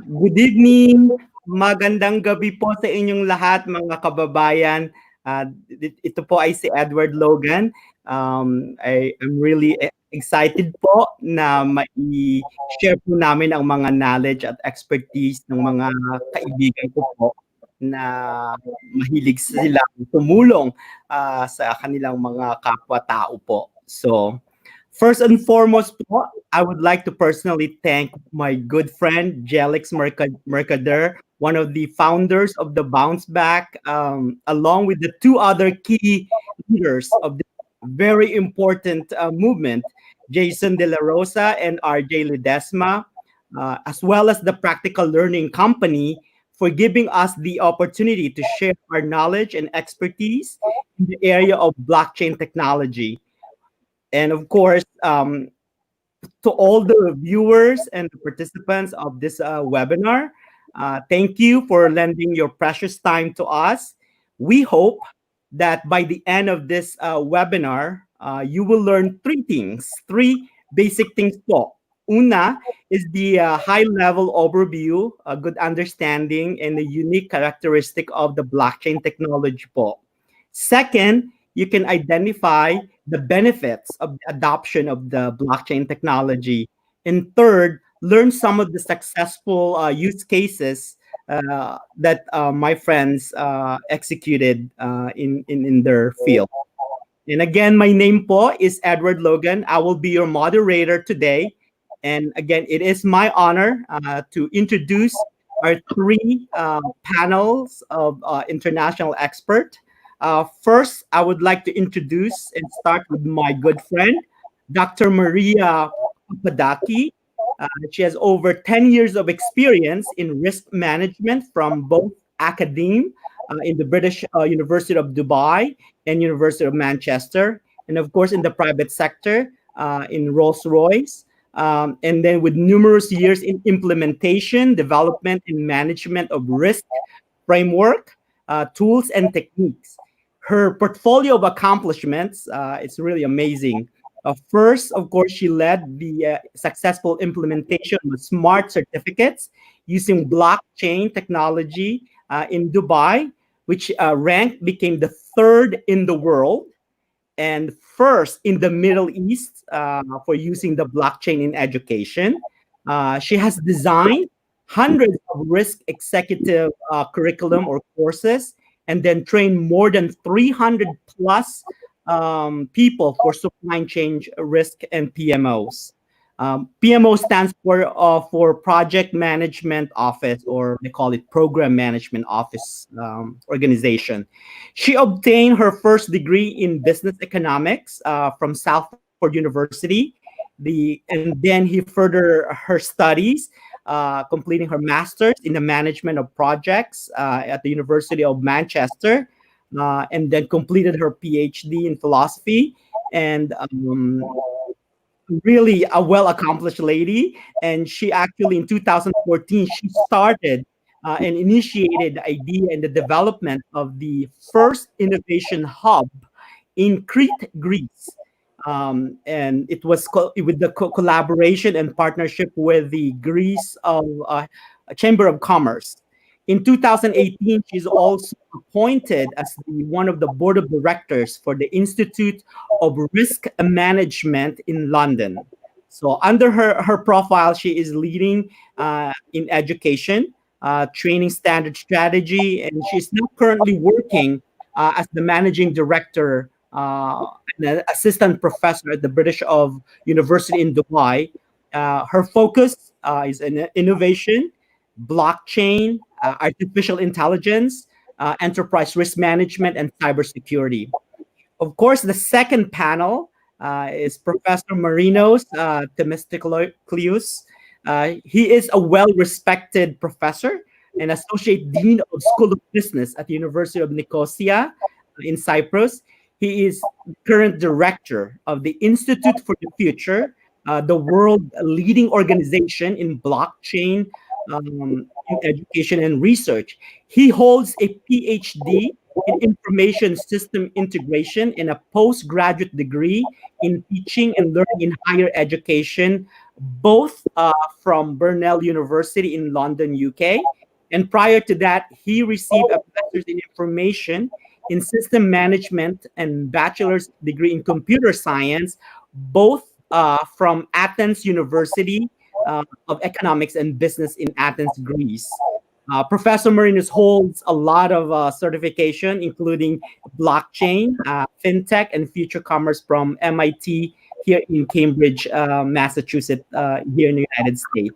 Good evening, magandang gabi po sa inyong lahat mga kababayan. Ito po ay si Edward Logan. I am really excited po na mai-share po namin ang mga knowledge at expertise ng mga kaibigan ko po na mahilig sila tumulong sa kanilang mga kapwa-tao po. So, first and foremost po, I would like to personally thank my good friend, Jelix Mercader, one of the founders of the Bounce Back, along with the two other key leaders of this very important movement, Jason De La Rosa and RJ Ledesma, as well as the Practical Learning Company for giving us the opportunity to share our knowledge and expertise in the area of blockchain technology. And of course, to all the viewers and the participants of this webinar, thank you for lending your precious time to us. We hope that by the end of this webinar, you will learn three basic things po. Una is the high-level overview, a good understanding, and the unique characteristic of the blockchain technology po. Second, you can identify the benefits of the adoption of the blockchain technology. And third, learn some of the successful use cases that my friends executed in their field. And again, my name po is Edward Logan. I will be your moderator today. And again, it is my honor to introduce our three panels of international experts. First, I would like to introduce and start with my good friend, Dr. Maria Papadaki. She has over 10 years of experience in risk management from both academe in the British University of Dubai and University of Manchester, and of course in the private sector in Rolls-Royce, and then with numerous years in implementation, development, and management of risk framework, tools, and techniques. Her portfolio of accomplishments is really amazing. First, of course, she led the successful implementation of smart certificates using blockchain technology in Dubai, which became the third in the world and first in the Middle East for using the blockchain in education. She has designed hundreds of risk executive curriculum or courses, and then trained more than 300 plus people for supply chain risk and PMOs. PMO stands for Project Management Office, or they call it Program Management Office organization. She obtained her first degree in business economics from Southford University. And then he furthered her studies, completing her master's in the management of projects at the University of Manchester, and then completed her PhD in philosophy. And really a well-accomplished lady. And she actually, in 2014, she started and initiated the idea and the development of the first innovation hub in Crete, Greece. And it was with the collaboration and partnership with the Greece Chamber of Commerce. In 2018, she's also appointed as one of the board of directors for the Institute of Risk Management in London. So under her profile, she is leading in education, training standard strategy, and she's now currently working as the managing director and an assistant professor at the British University in Dubai. Her focus is in innovation, blockchain, artificial intelligence, enterprise risk management, and cybersecurity. Of course, the second panel is Professor Marinos Themistocleous. He is a well-respected professor and associate dean of School of Business at the University of Nicosia in Cyprus. He is current director of the Institute for the Future, the world leading organization in blockchain in education and research. He holds a PhD in information system integration and a postgraduate degree in teaching and learning in higher education, both from Burnell University in London, UK. And prior to that, he received a master's in information in system management and bachelor's degree in computer science, both from Athens University of Economics and Business in Athens, Greece. Professor Marinos holds a lot of certification, including blockchain, fintech, and future commerce from MIT here in Cambridge, Massachusetts, here in the United States.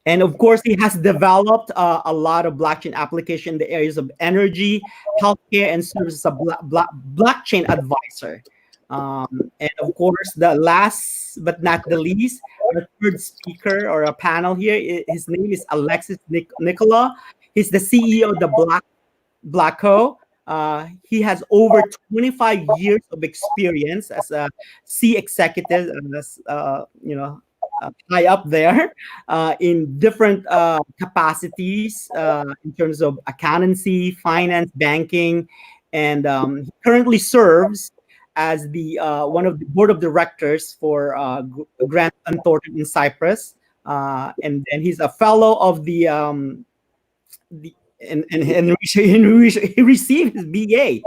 And of course, he has developed a lot of blockchain application in the areas of energy, healthcare, and services of blockchain advisor. And of course, the last but not the least, our third speaker or a panel here, his name is Alexis Nicola. He's the CEO of the Blacko. He has over 25 years of experience as a C executive, and as high up there in different capacities in terms of accountancy, finance, banking, and he currently serves as the one of the board of directors for Grant Thornton in Cyprus, and he's a fellow of the he received his BA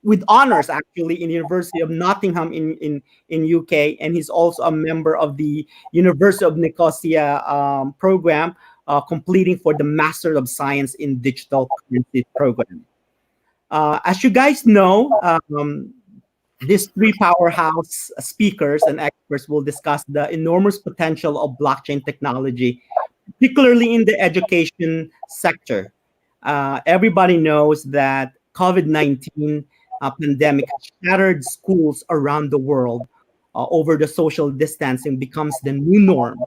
with honors actually in the University of Nottingham in UK, and he's also a member of the University of Nicosia program, completing for the Master of Science in Digital Currency program. As you guys know, these three powerhouse speakers and experts will discuss the enormous potential of blockchain technology, particularly in the education sector. Everybody knows that COVID-19 pandemic shattered schools around the world over the social distancing becomes the new norm,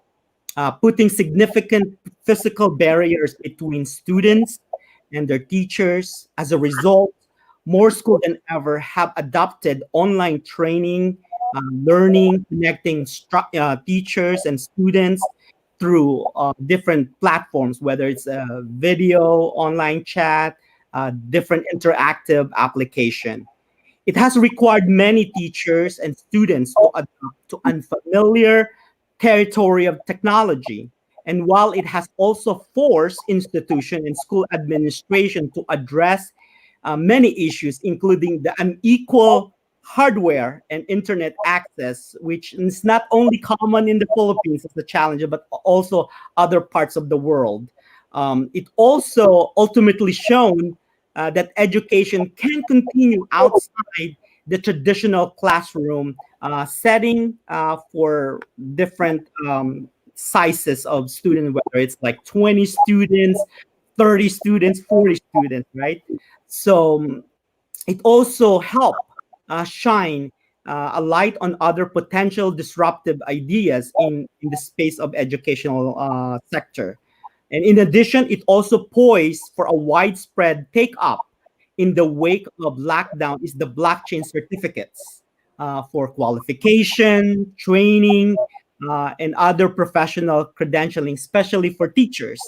putting significant physical barriers between students and their teachers. As a result, more schools than ever have adopted online training, learning, connecting teachers and students through different platforms, whether it's a video, online chat, different interactive application. It has required many teachers and students to adapt to unfamiliar territory of technology. And while it has also forced institution and school administration to address many issues, including the unequal hardware and internet access, which is not only common in the Philippines as a challenge, but also other parts of the world. It also ultimately shown that education can continue outside the traditional classroom setting for different sizes of students, whether it's like 20 students, 30 students, 40 students, right? So it also helped shine a light on other potential disruptive ideas in the space of educational sector. And in addition, it also poised for a widespread take-up in the wake of lockdown is the blockchain certificates for qualification, training, and other professional credentialing, especially for teachers.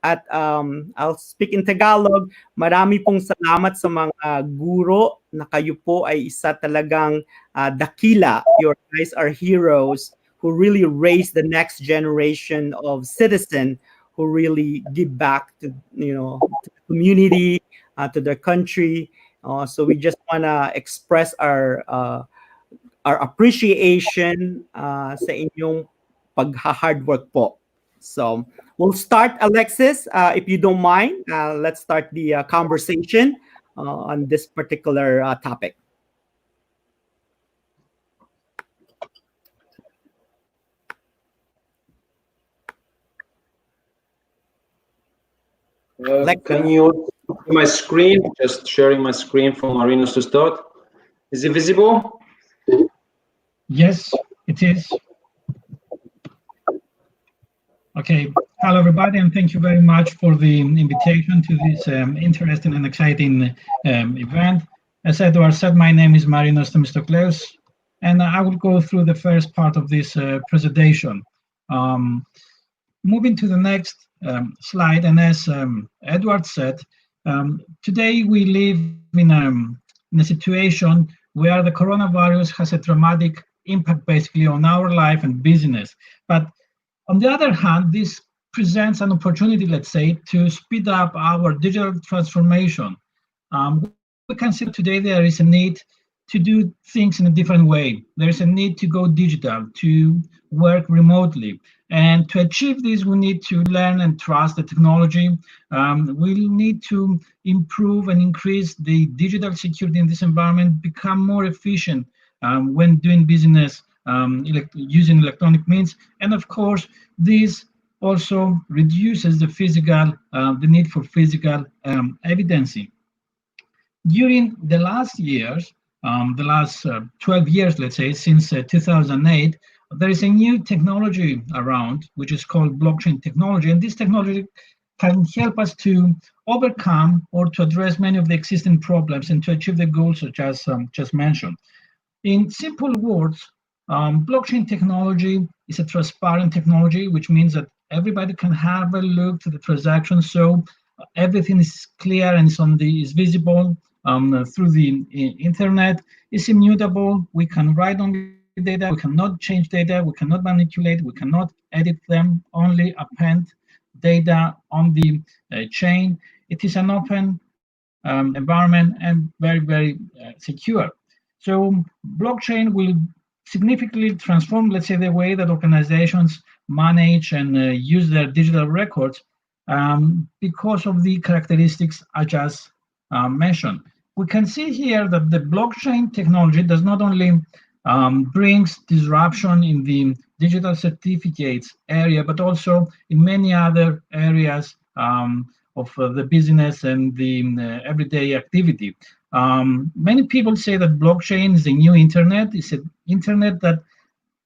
At I'll speak in Tagalog, marami pong salamat sa mga guro na kayo po ay isa talagang dakila. Your guys are heroes who really raise the next generation of citizens who really give back to to the community, to their country. So we just wanna express our appreciation sa inyong pag-hard work po. So we'll start, Alexis, if you don't mind. Let's start the conversation on this particular topic. Can you see my screen? Just sharing my screen for Marinos to start. Is it visible? Yes, it is. Okay, hello everybody, and thank you very much for the invitation to this interesting and exciting event. As Edward said, my name is Marinos Themistokleous, and I will go through the first part of this presentation. Moving to the next slide, and as Edward said, today we live in a situation where the coronavirus has a dramatic impact basically on our life and business. But on the other hand, this presents an opportunity, let's say, to speed up our digital transformation. We can see that today there is a need to do things in a different way. There is a need to go digital, to work remotely. And to achieve this, we need to learn and trust the technology. We need to improve and increase the digital security in this environment, become more efficient when doing business using electronic means. And of course, this also reduces the need for physical evidence. During the last years, the last 12 years, let's say, since 2008, there is a new technology around, which is called blockchain technology. And this technology can help us to overcome or to address many of the existing problems and to achieve the goals such as just mentioned. In simple words, blockchain technology is a transparent technology, which means that everybody can have a look to the transaction, so everything is clear and is visible through the internet. It's immutable. We can write only data. We cannot change data. We cannot manipulate. We cannot edit them. Only append data on the chain. It is an open environment and very, very secure. So blockchain will significantly transform, let's say, the way that organizations manage and use their digital records because of the characteristics I just mentioned. We can see here that the blockchain technology does not only brings disruption in the digital certificates area, but also in many other areas of the business and the everyday activity. Many people say that blockchain is the new internet. It's an internet that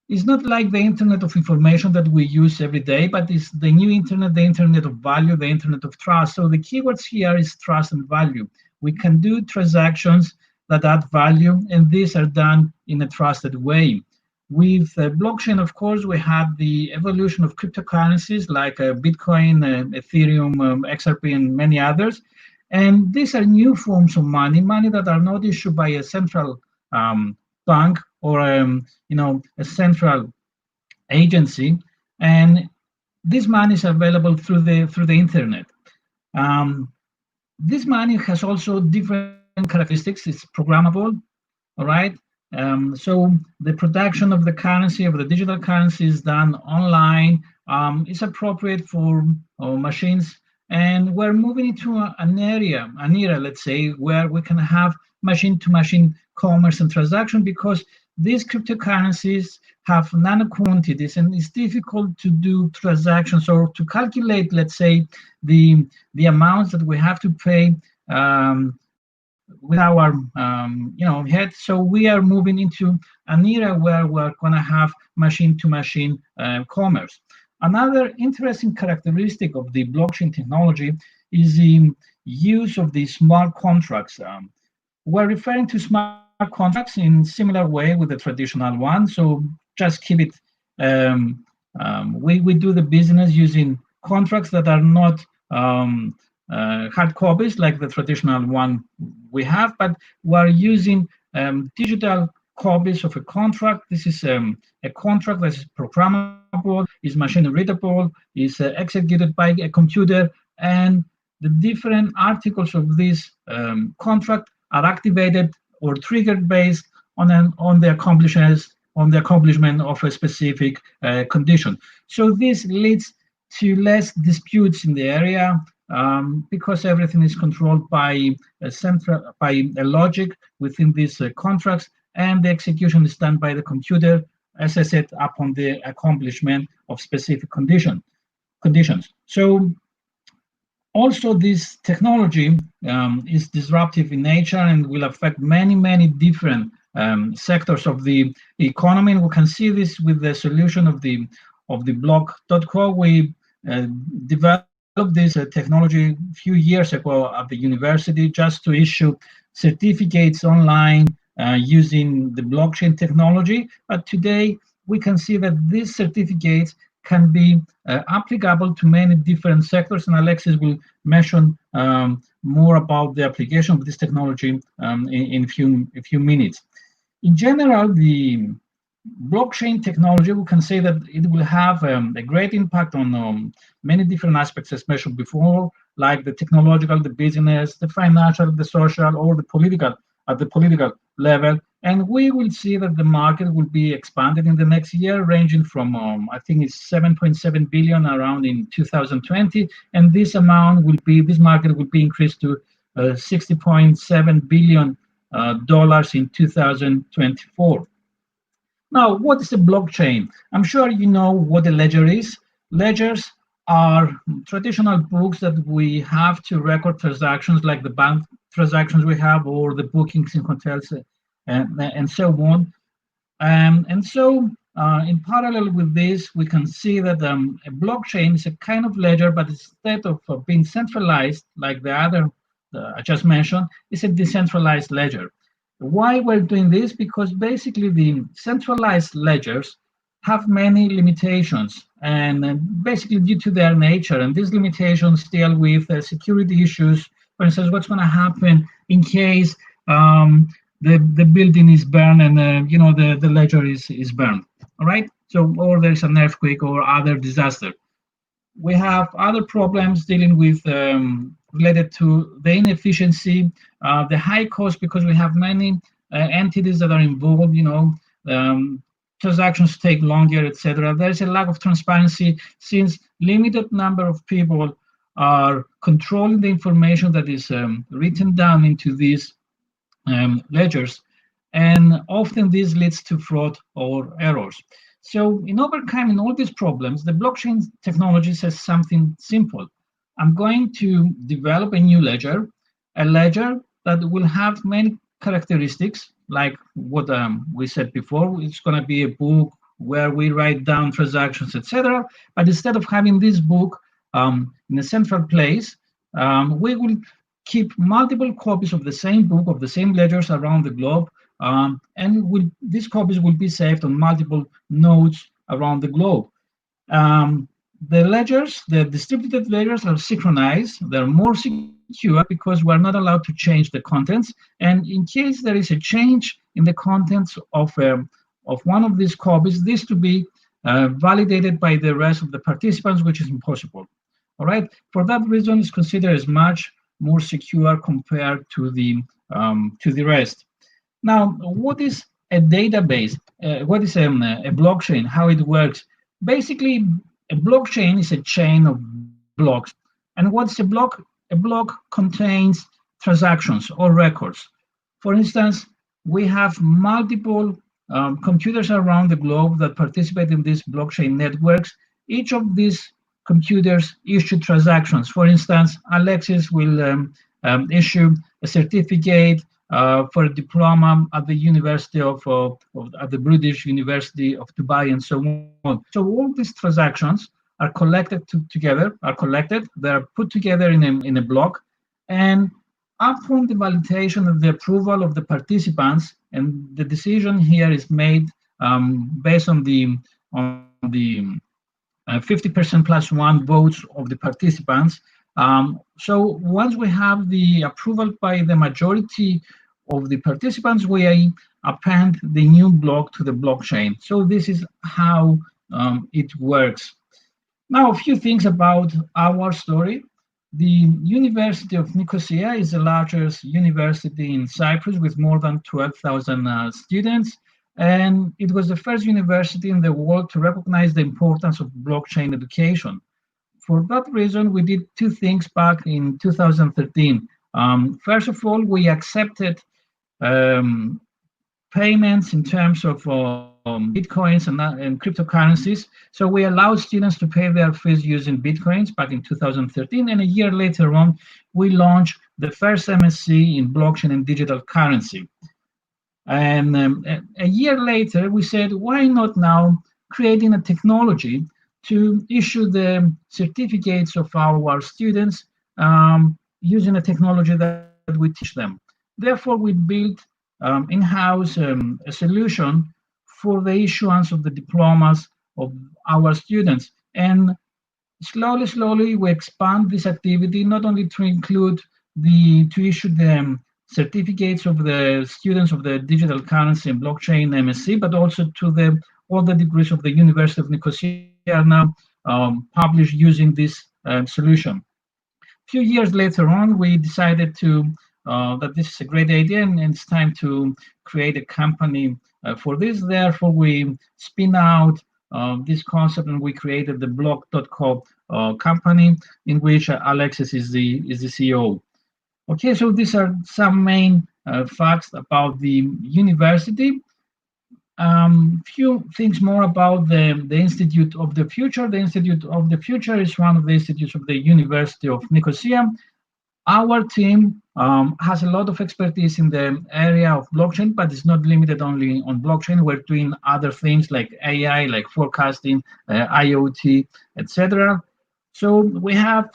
is not like the internet of information that we use every day, but it's the new internet, the internet of value, the internet of trust. So the keywords here is trust and value. We can do transactions that add value, and these are done in a trusted way. With blockchain, of course, we have the evolution of cryptocurrencies like Bitcoin, Ethereum, XRP, and many others. And these are new forms of money that are not issued by a central bank or a central agency. And this money is available through the internet. This money has also different characteristics. It's programmable, all right? So the production of the currency, of the digital currency, is done online. It's appropriate for machines. And we're moving into an era, let's say, where we can have machine-to-machine commerce and transaction, because these cryptocurrencies have nano quantities, and it's difficult to do transactions or to calculate, let's say, the amounts that we have to pay with our head. So we are moving into an era where we're going to have machine-to-machine commerce. Another interesting characteristic of the blockchain technology is the use of the smart contracts. We're referring to smart contracts in similar way with the traditional one. So just keep it. We do the business using contracts that are not hard copies like the traditional one we have, but we're using digital copies of a contract. This is a contract that is programmable, is machine readable, is executed by a computer, and the different articles of this contract are activated or triggered based on the accomplishment of a specific condition. So this leads to less disputes in the area because everything is controlled by a logic within these contracts, and the execution is done by the computer, as I said, upon the accomplishment of specific conditions. So also this technology is disruptive in nature and will affect many different sectors of the economy. And we can see this with the solution of the block.co. We developed this technology a few years ago at the university just to issue certificates online using the blockchain technology. But today we can see that these certificates can be applicable to many different sectors, and Alexis will mention more about the application of this technology in a few minutes. In general, the blockchain technology, we can say that it will have a great impact on many different aspects, as mentioned before, like the technological, the business, the financial, the social, or the political, at the political level. And we will see that the market will be expanded in the next year, ranging from, I think it's 7.7 billion around in 2020. And this amount will be, this market will be increased to $60.7 billion in 2024. Now, what is a blockchain? I'm sure you know what a ledger is. Ledgers are traditional books that we have to record transactions, like the bank transactions we have, or the bookings in hotels, and so on. And so, in parallel with this, we can see that a blockchain is a kind of ledger, but instead of being centralized like the other I just mentioned, it's a decentralized ledger. Why we're doing this? Because basically the centralized ledgers have many limitations, and basically due to their nature, and these limitations deal with security issues. For instance, what's going to happen in case the building is burned and the ledger is burned, all right? So, or there's an earthquake or other disaster. We have other problems dealing with related to the inefficiency, the high cost, because we have many entities that are involved, transactions take longer, etc. There's a lack of transparency since limited number of people are controlling the information that is written down into these ledgers, and often this leads to fraud or errors. So in overcoming all these problems, the blockchain technology says something simple. I'm going to develop a new ledger, a ledger that will have many characteristics, like what we said before. It's going to be a book where we write down transactions, etc. But instead of having this book in a central place, we will keep multiple copies of the same book, of the same ledgers around the globe, and these copies will be saved on multiple nodes around the globe. The ledgers, the distributed ledgers, are synchronized. They're more secure because we're not allowed to change the contents. And in case there is a change in the contents of one of these copies, this to be validated by the rest of the participants, which is impossible. All right. For that reason, it's considered as much more secure compared to the rest. Now, what is a database? What is a blockchain? How it works? Basically, a blockchain is a chain of blocks. And what's a block? A block contains transactions or records. For instance, we have multiple computers around the globe that participate in these blockchain networks. Each of these computers issue transactions. For instance, Alexis will issue a certificate for a diploma at the University at the British University of Dubai, and so on. So all these transactions are collected together. They're put together in a block, and upon the validation of the approval of the participants, and the decision here is made based on the 50% plus one votes of the participants. So once we have the approval by the majority of the participants, we append the new block to the blockchain. So this is how it works. Now, a few things about our story. The University of Nicosia is the largest university in Cyprus with more than 12,000 students. And it was the first university in the world to recognize the importance of blockchain education. For that reason, we did two things back in 2013. First of all, we accepted payments in terms of Bitcoins and cryptocurrencies. So we allowed students to pay their fees using Bitcoins back in 2013. And a year later on, we launched the first MSc in blockchain and digital currency. And a year later, we said, why not now creating a technology to issue the certificates of our students using a technology that we teach them. Therefore, we built in-house a solution for the issuance of the diplomas of our students. And slowly, we expand this activity not only to include to issue the certificates of the students of the digital currency and blockchain MSc, but also to all the degrees of the University of Nicosia are now published using this solution. A few years later on, we decided that this is a great idea and it's time to create a company for this. Therefore, we spin out this concept and we created the block.co company, in which Alexis is the CEO. Okay, so these are some main facts about the university. Few things more about the Institute of the Future. The Institute of the Future is one of the institutes of the University of Nicosia. Our team has a lot of expertise in the area of blockchain, but it's not limited only on blockchain. We're doing other things like AI, like forecasting, IoT, etc. So we have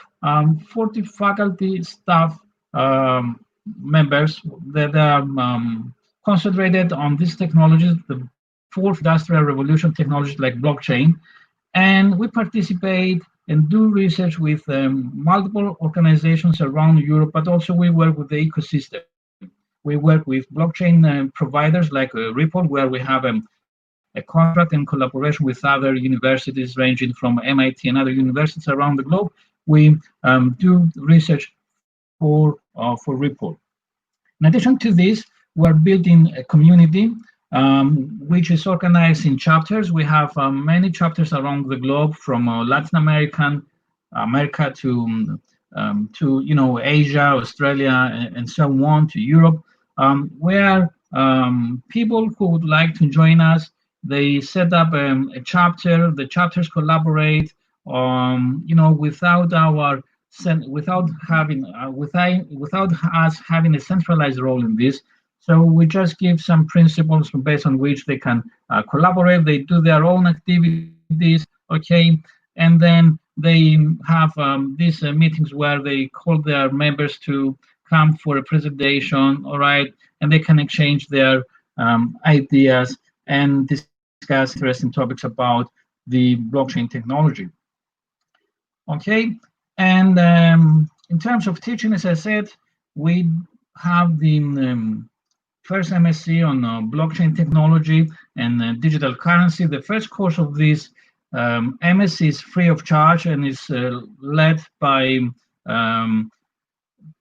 40 faculty staff members that are concentrated on these technologies, the fourth industrial revolution technologies like blockchain. And we participate and do research with multiple organizations around Europe, but also we work with the ecosystem. We work with blockchain providers like Ripple, where we have a contract and collaboration with other universities ranging from MIT and other universities around the globe. We do research for Ripple. In addition to this, we're building a community which is organized in chapters. We have many chapters around the globe, from Latin America to Asia, Australia, and so on, to Europe, where people who would like to join us, they set up a chapter. The chapters collaborate, without us having a centralized role in this. So we just give some principles based on which they can collaborate. They do their own activities, okay, and then they have these meetings where they call their members to come for a presentation, all right, and they can exchange their ideas and discuss interesting topics about the blockchain technology. Okay, and in terms of teaching, as I said, we have the first MSc on blockchain technology and digital currency. The first course of this MSc is free of charge and is led by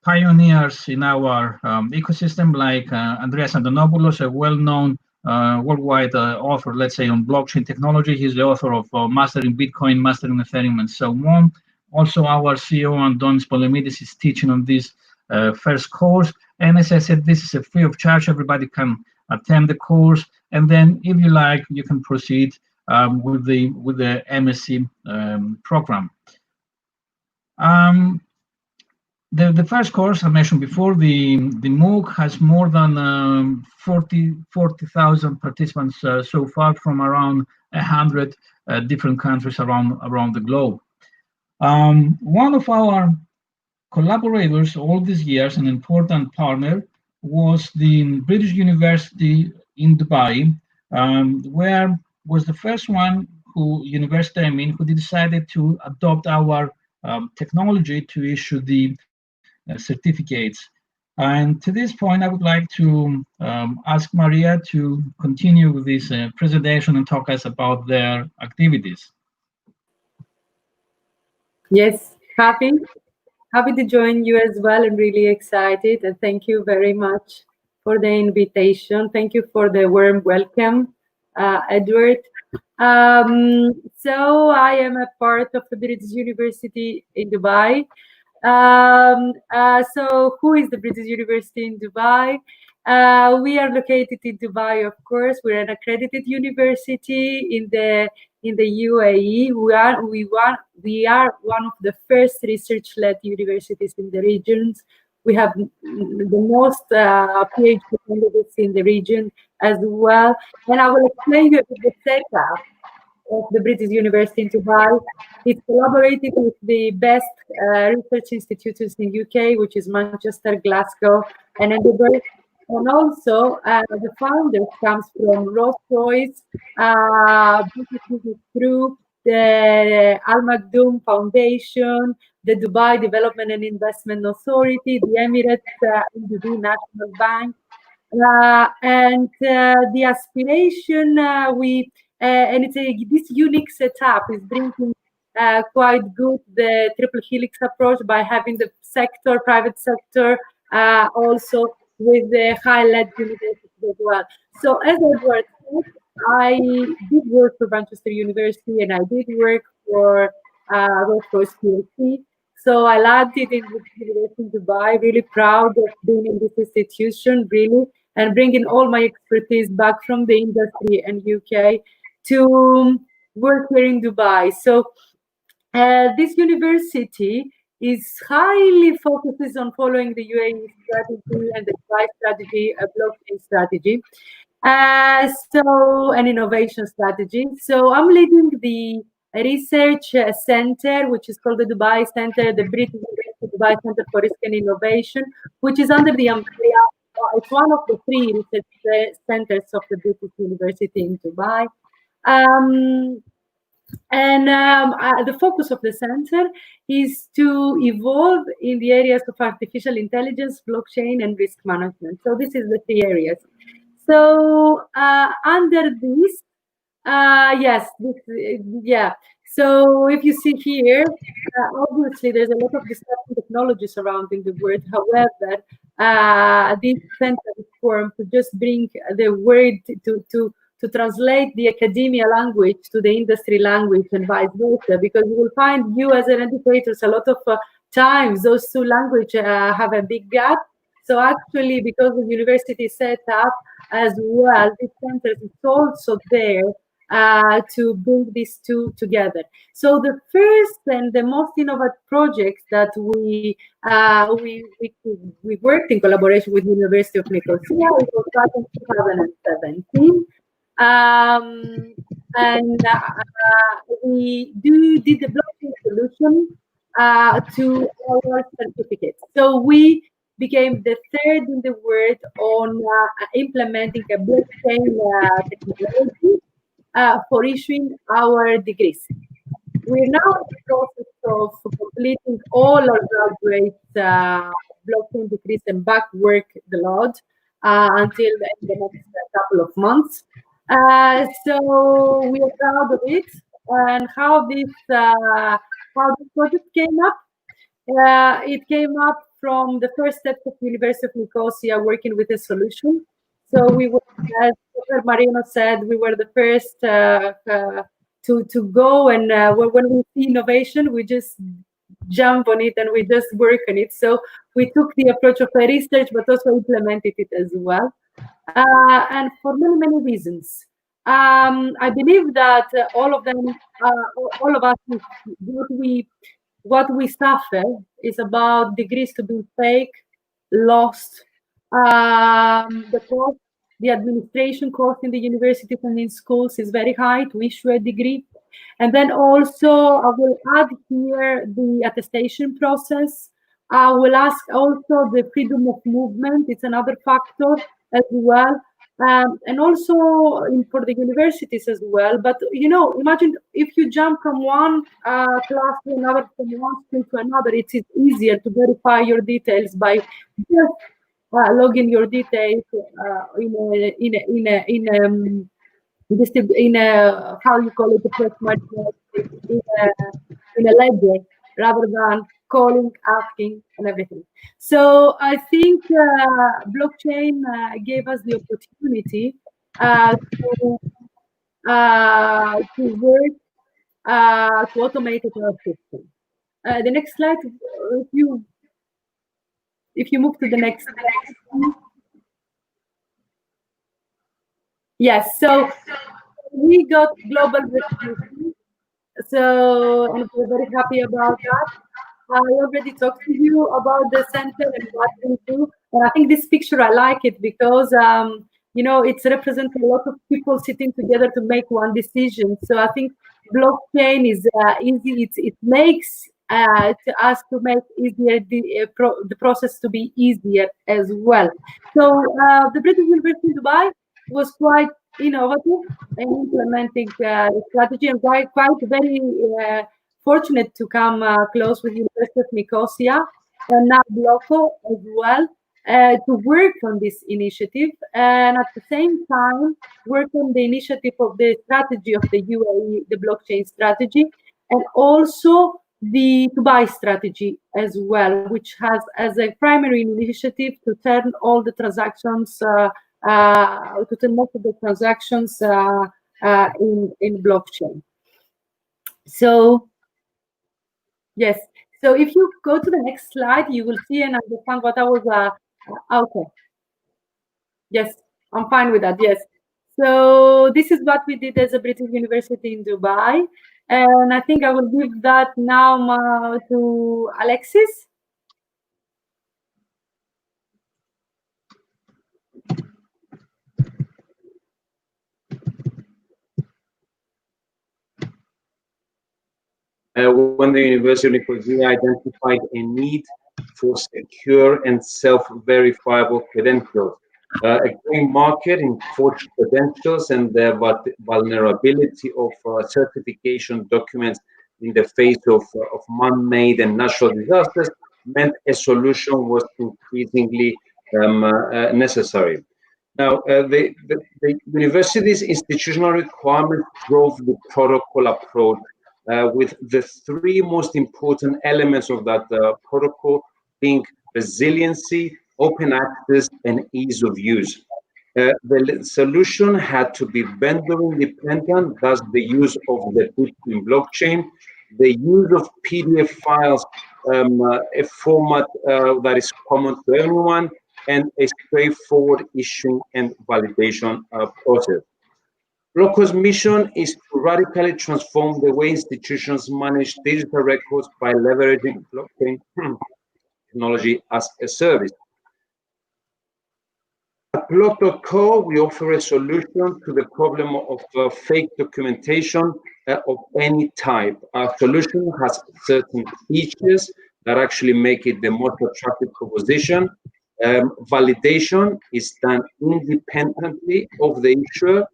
pioneers in our ecosystem, like Andreas Antonopoulos, a well-known worldwide author, let's say, on blockchain technology. He's the author of Mastering Bitcoin, Mastering Ethereum, and so on. Also, our CEO, Antonis Polemidis, is teaching on this first course. And as I said, this is a free of charge. Everybody can attend the course, and then, if you like, you can proceed with the MSc program. The first course I mentioned before, the MOOC, has more than 40,000 participants so far from around 100 different countries around the globe. One of our collaborators all these years, an important partner, was the British University in Dubai, where was the first university who decided to adopt our technology to issue the certificates. And to this point, I would like to ask Maria to continue with this presentation and talk us about their activities. Yes, happy to join you as well. I'm really excited, and thank you very much for the invitation. Thank you for the warm welcome, Edward. So I am a part of the British University in Dubai. So who is the British University in Dubai? We are located in Dubai, of course. We're an accredited university in the UAE. We are one of the first research-led universities in the regions. We have the most PhD candidates in the region as well. And I will explain you the setup of the British University in Dubai. It's collaborated with the best research institutes in UK, which is Manchester, Glasgow, and Edinburgh. And also, the founders comes from Rolls-Royce, British Business Group, the Al Maktoum Foundation, the Dubai Development and Investment Authority, the Emirates NBD National Bank, and the aspiration and it's this UNIC setup is bringing quite good the triple helix approach by having the sector, private sector, also with the high-led universities as well. So as Edward said, I did work for Manchester University and I did work for Rolls-Royce PLC. So I landed in the University in Dubai, really proud of being in this institution, really, and bringing all my expertise back from the industry and UK to work here in Dubai. So this university is highly focuses on following the UAE strategy and the Dubai strategy, a blockchain strategy, and innovation strategy. So I'm leading the research center, which is called the Dubai Center, the British Dubai Center for Risk and Innovation, which is under the umbrella. It's one of the 3 research centers of the British University in Dubai. The focus of the center is to evolve in the areas of artificial intelligence, blockchain, and risk management. So this is the 3 areas. So under this, So if you see here, obviously there's a lot of disruptive technology surrounding the word. However, this center is formed to just bring the word to translate the academia language to the industry language and vice versa, because you will find you as an educator a lot of times those 2 languages have a big gap. So actually, because the university is set up as well, this center is also there to bring these 2 together. So the first and the most innovative projects that we worked in collaboration with University of Nicosia, it was back in 2017. We did the blockchain solution to our certificate. So we became the 3rd in the world on implementing a blockchain technology for issuing our degrees. We're now in the process of completing all our graduates' blockchain degrees and back work the lot until the next couple of months. So we are proud of it, and how this project came up. It came up from the first steps of University of Nicosia working with a solution. So we were, as Dr. Marino said, we were the first to go, and when we see innovation, we just jump on it and we just work on it. So we took the approach of a research, but also implemented it as well. And for many, many reasons. I believe that all of us, what we suffer is about degrees to be fake, lost, the cost, the administration cost in the universities and in schools is very high to issue a degree. And then also I will add here the attestation process. I will ask also the freedom of movement. It's another factor as well. And also for the universities as well. But, imagine if you jump from one class to another, from one school to another, it is easier to verify your details by just logging your details in a how you call it, in a ledger, rather than calling, asking, and everything. So I think blockchain gave us the opportunity to work to automate our system. The next slide, if you move to the next slide. Yes, so we got global recognition. So, and we're very happy about that. I already talked to you about the center and what we do. And I think this picture, I like it because you know, it's represents a lot of people sitting together to make one decision. So I think blockchain is easy. It makes to us to make easier the process to be easier as well. So the British University in Dubai was quite innovative in implementing the strategy, and quite very fortunate to come close with University of Nicosia and now Bloco as well to work on this initiative, and at the same time work on the initiative of the strategy of the UAE, the blockchain strategy, and also the Dubai strategy as well, which has as a primary initiative to turn all the transactions, to turn most of the transactions in blockchain. So, yes. So if you go to the next slide, you will see and understand what I was. Okay. Yes, I'm fine with that. Yes. So this is what we did as a British University in Dubai, and I think I will give that now to Alexis. When the University of Nicosia identified a need for secure and self-verifiable credentials, a growing market in forged credentials and the vulnerability of certification documents in the face of man-made and natural disasters meant a solution was increasingly necessary. Now, the university's institutional requirements drove the protocol approach, with the three most important elements of that protocol being resiliency, open access, and ease of use. The solution had to be vendor independent, thus the use of the Bitcoin blockchain, the use of PDF files, a format that is common to everyone, and a straightforward issuing and validation process. Bloco's mission is to radically transform the way institutions manage digital records by leveraging blockchain technology as a service. At Block.co, we offer a solution to the problem of fake documentation of any type. Our solution has certain features that actually make it the most attractive proposition. Validation is done independently of the issuer.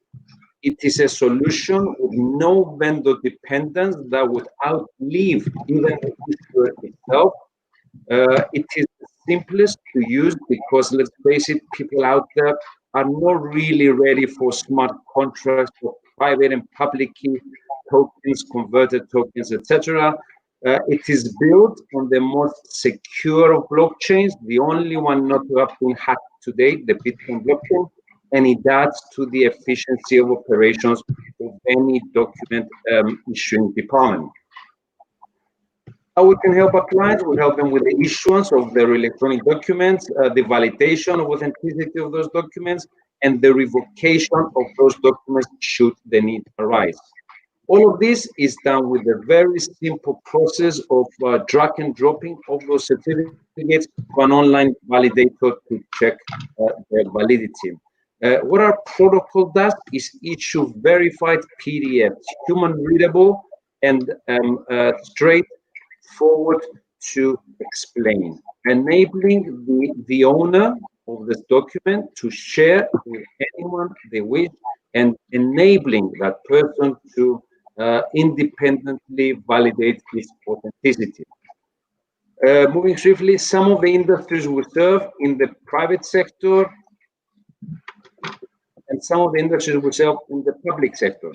It is a solution with no vendor dependence that would outlive even the issuer itself. It is the simplest to use because, let's face it, people out there are not really ready for smart contracts for private and public key tokens, converted tokens, etc. It is built on the most secure of blockchains, the only one not to have been hacked to date, the Bitcoin blockchain, and it adds to the efficiency of operations of any document issuing department. How we can help our clients? We help them with the issuance of their electronic documents, the validation of authenticity of those documents, and the revocation of those documents should the need arise. All of this is done with a very simple process of drag and dropping of those certificates to an online validator to check their validity. What our protocol does is issue verified PDFs, human readable and straightforward to explain, enabling the owner of this document to share with anyone they wish, and enabling that person to independently validate its authenticity. Moving swiftly, some of the industries we serve in the private sector and some of the industries we serve in the public sector.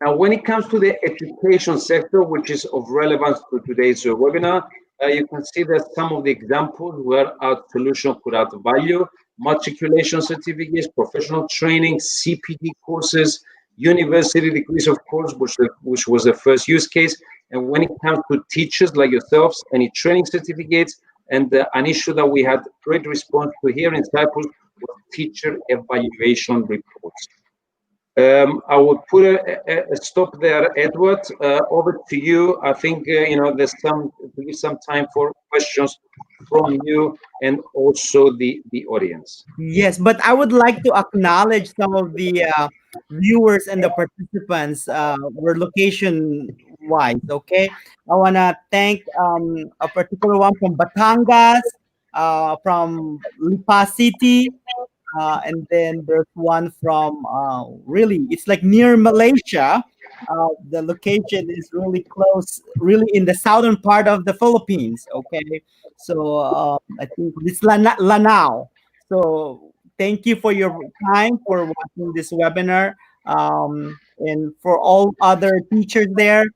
Now, when it comes to the education sector, which is of relevance to today's webinar, you can see that some of the examples where our solution could add value: matriculation certificates, professional training, CPD courses, university degrees, of course, which was the first use case. And when it comes to teachers like yourselves, any training certificates, and an issue that we had great response to here in Cyprus was teacher evaluation reports. I will put a stop there, Edward. Over to you. I think there's to give some time for questions from you and also the audience. Yes, but I would like to acknowledge some of the viewers and the participants were location wise. Okay, I want to thank a particular one from Batangas, from Lipa City, and then there's one from really, it's like near Malaysia. The location is really close, really in the southern part of the Philippines. Okay, so I think it's Lanao. So thank you for your time for watching this webinar, and for all other teachers there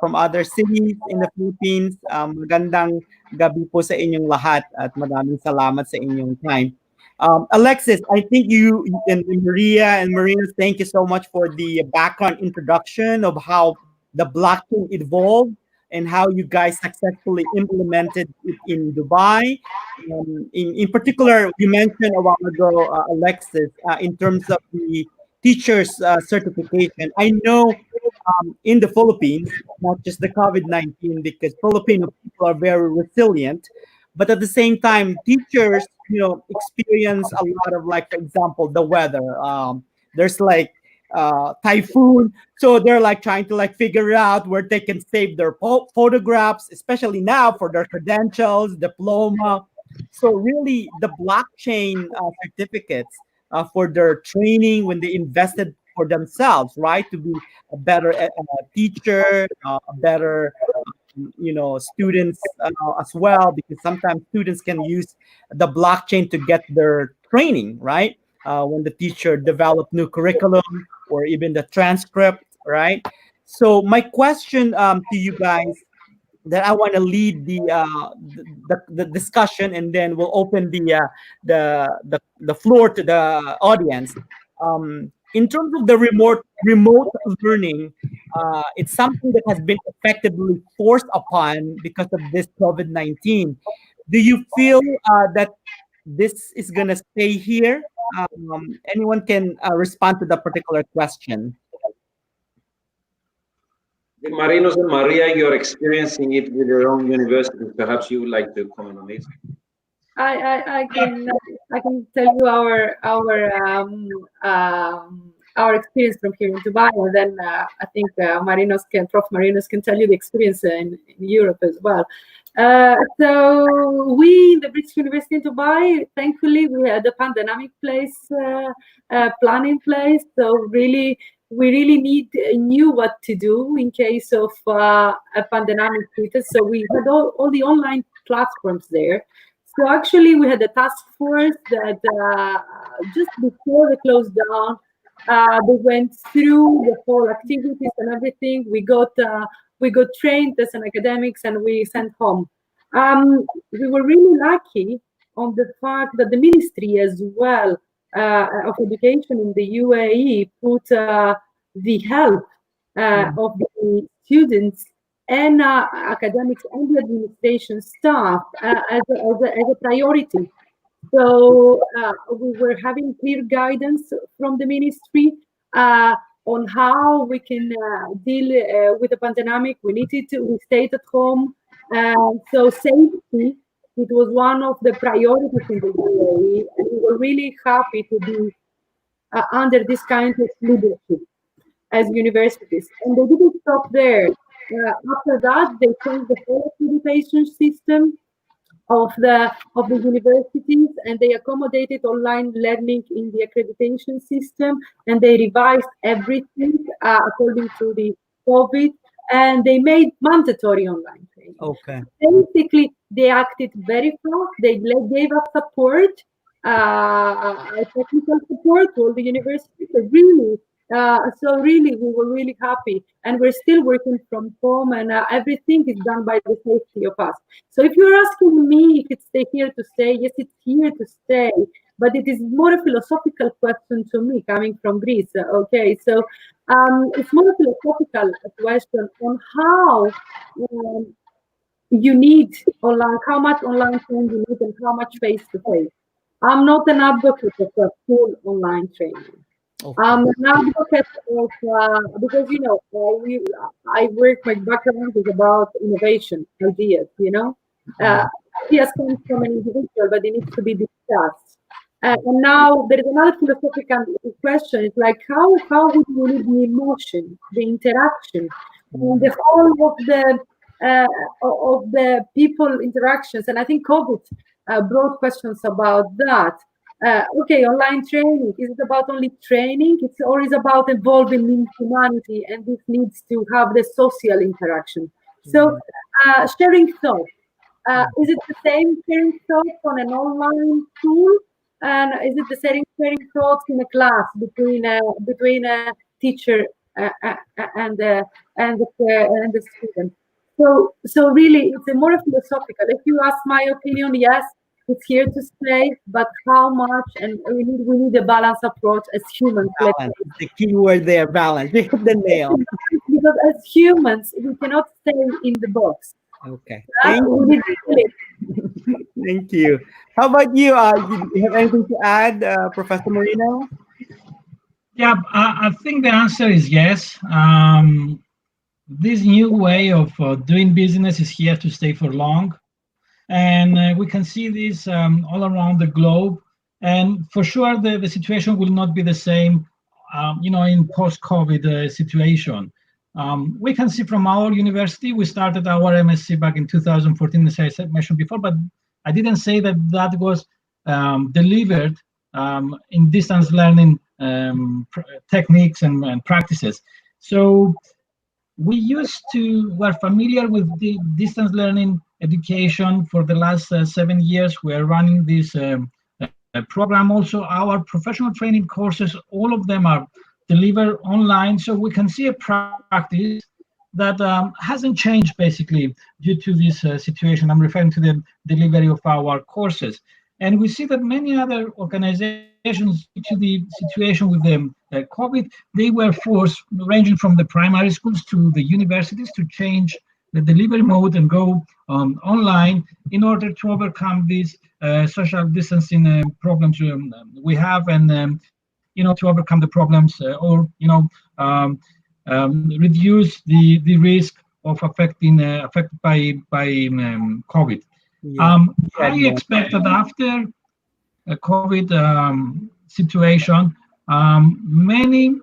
from other cities in the Philippines. Magandang gabi po sa inyong lahat at maraming salamat sa inyong time. Alexis, I think you and Maria and Marina, thank you so much for the background introduction of how the blockchain evolved and how you guys successfully implemented it in Dubai. In particular, you mentioned a while ago, Alexis, in terms of the teacher's certification. I know in the Philippines, not just the COVID-19, because Filipino people are very resilient, but at the same time, teachers, experience a lot of, like, for example, the weather. There's like typhoon, so they're like trying to like figure out where they can save their photographs, especially now for their credentials, diploma. So really, the blockchain certificates for their training when they invested for themselves, right, to be a better teacher, a better students as well, because sometimes students can use the blockchain to get their training, right, when the teacher develop new curriculum or even the transcript, right? So my question to you guys, that I want to lead the discussion, and then we'll open the floor to the audience. In terms of the remote learning, it's something that has been effectively forced upon because of this COVID-19. Do you feel that this is gonna stay here? Anyone can respond to that particular question. Marinos and Maria, you're experiencing it with your own university. Perhaps you would like to comment on this. I can tell you our experience from here in Dubai, and then I think Prof. Marinos can tell you the experience in Europe as well. So we, the British University in Dubai, thankfully we had a pandemic plan in place. So really, we really knew what to do in case of a pandemic hit us. So we had all the online platforms there. So actually, we had a task force that just before they closed down, they went through the whole activities and everything. We got trained as an academics, and we sent home. We were really lucky on the fact that the ministry as well of education in the UAE put the help of the students and academics and the administration staff as a priority. So we were having clear guidance from the ministry on how we can deal with the pandemic. We stayed at home. So safety, it was one of the priorities in the UAE, and we were really happy to be under this kind of leadership as universities. And they didn't stop there. After that, they changed the whole accreditation system of the universities, and they accommodated online learning in the accreditation system, and they revised everything according to the COVID, and they made mandatory online training. Okay. Basically, they acted very fast. They gave us support, technical support to all the universities. So really, we were really happy, and we're still working from home, and everything is done by the safety of us. So if you're asking me if it's here to stay, yes, it's here to stay, but it is more a philosophical question to me, coming from Greece. Okay, so it's more a philosophical question on how you need online, how much online training you need, and how much face-to-face. I'm not an advocate of a full online training. Okay. I'm an advocate of because I work. My background is about innovation, ideas. ideas come from an individual, but it needs to be discussed. And now there is another philosophical question. It's like how would we need the emotion, the interaction, and the whole of the people interactions. And I think COVID brought questions about that. Okay, online training, is it about only training? Or is it about evolving in humanity, and this needs to have the social interaction? So sharing thoughts. Is it the same sharing thoughts on an online tool? And is it the same sharing thoughts in a class between a teacher and the student? So really, it's a more philosophical. If you ask my opinion, yes, it's here to stay, but how much? And we need a balanced approach as humans. Balance. The key word there, balance. You hit the nail. Because as humans, we cannot stay in the box. Okay. Thank you. Thank you. How about you? Do you have anything to add, Professor Marino? Yeah, I think the answer is yes. This new way of doing business is here to stay for long. And we can see this all around the globe. And for sure, the situation will not be the same, in post-COVID situation. We can see from our university, we started our MSc back in 2014, as I mentioned before, but I didn't say that was delivered in distance learning techniques and practices. So we're familiar with the distance learning education for the last 7 years. We're running this program. Also, our professional training courses, all of them are delivered online. So we can see a practice that hasn't changed basically due to this situation. I'm referring to the delivery of our courses. And we see that many other organizations, due to the situation with the COVID, they were forced, ranging from the primary schools to the universities, to change the delivery mode and go online in order to overcome these social distancing problems we have, and to overcome the problems or reduce the risk of affected by COVID. Yeah. I expect that after a COVID situation, many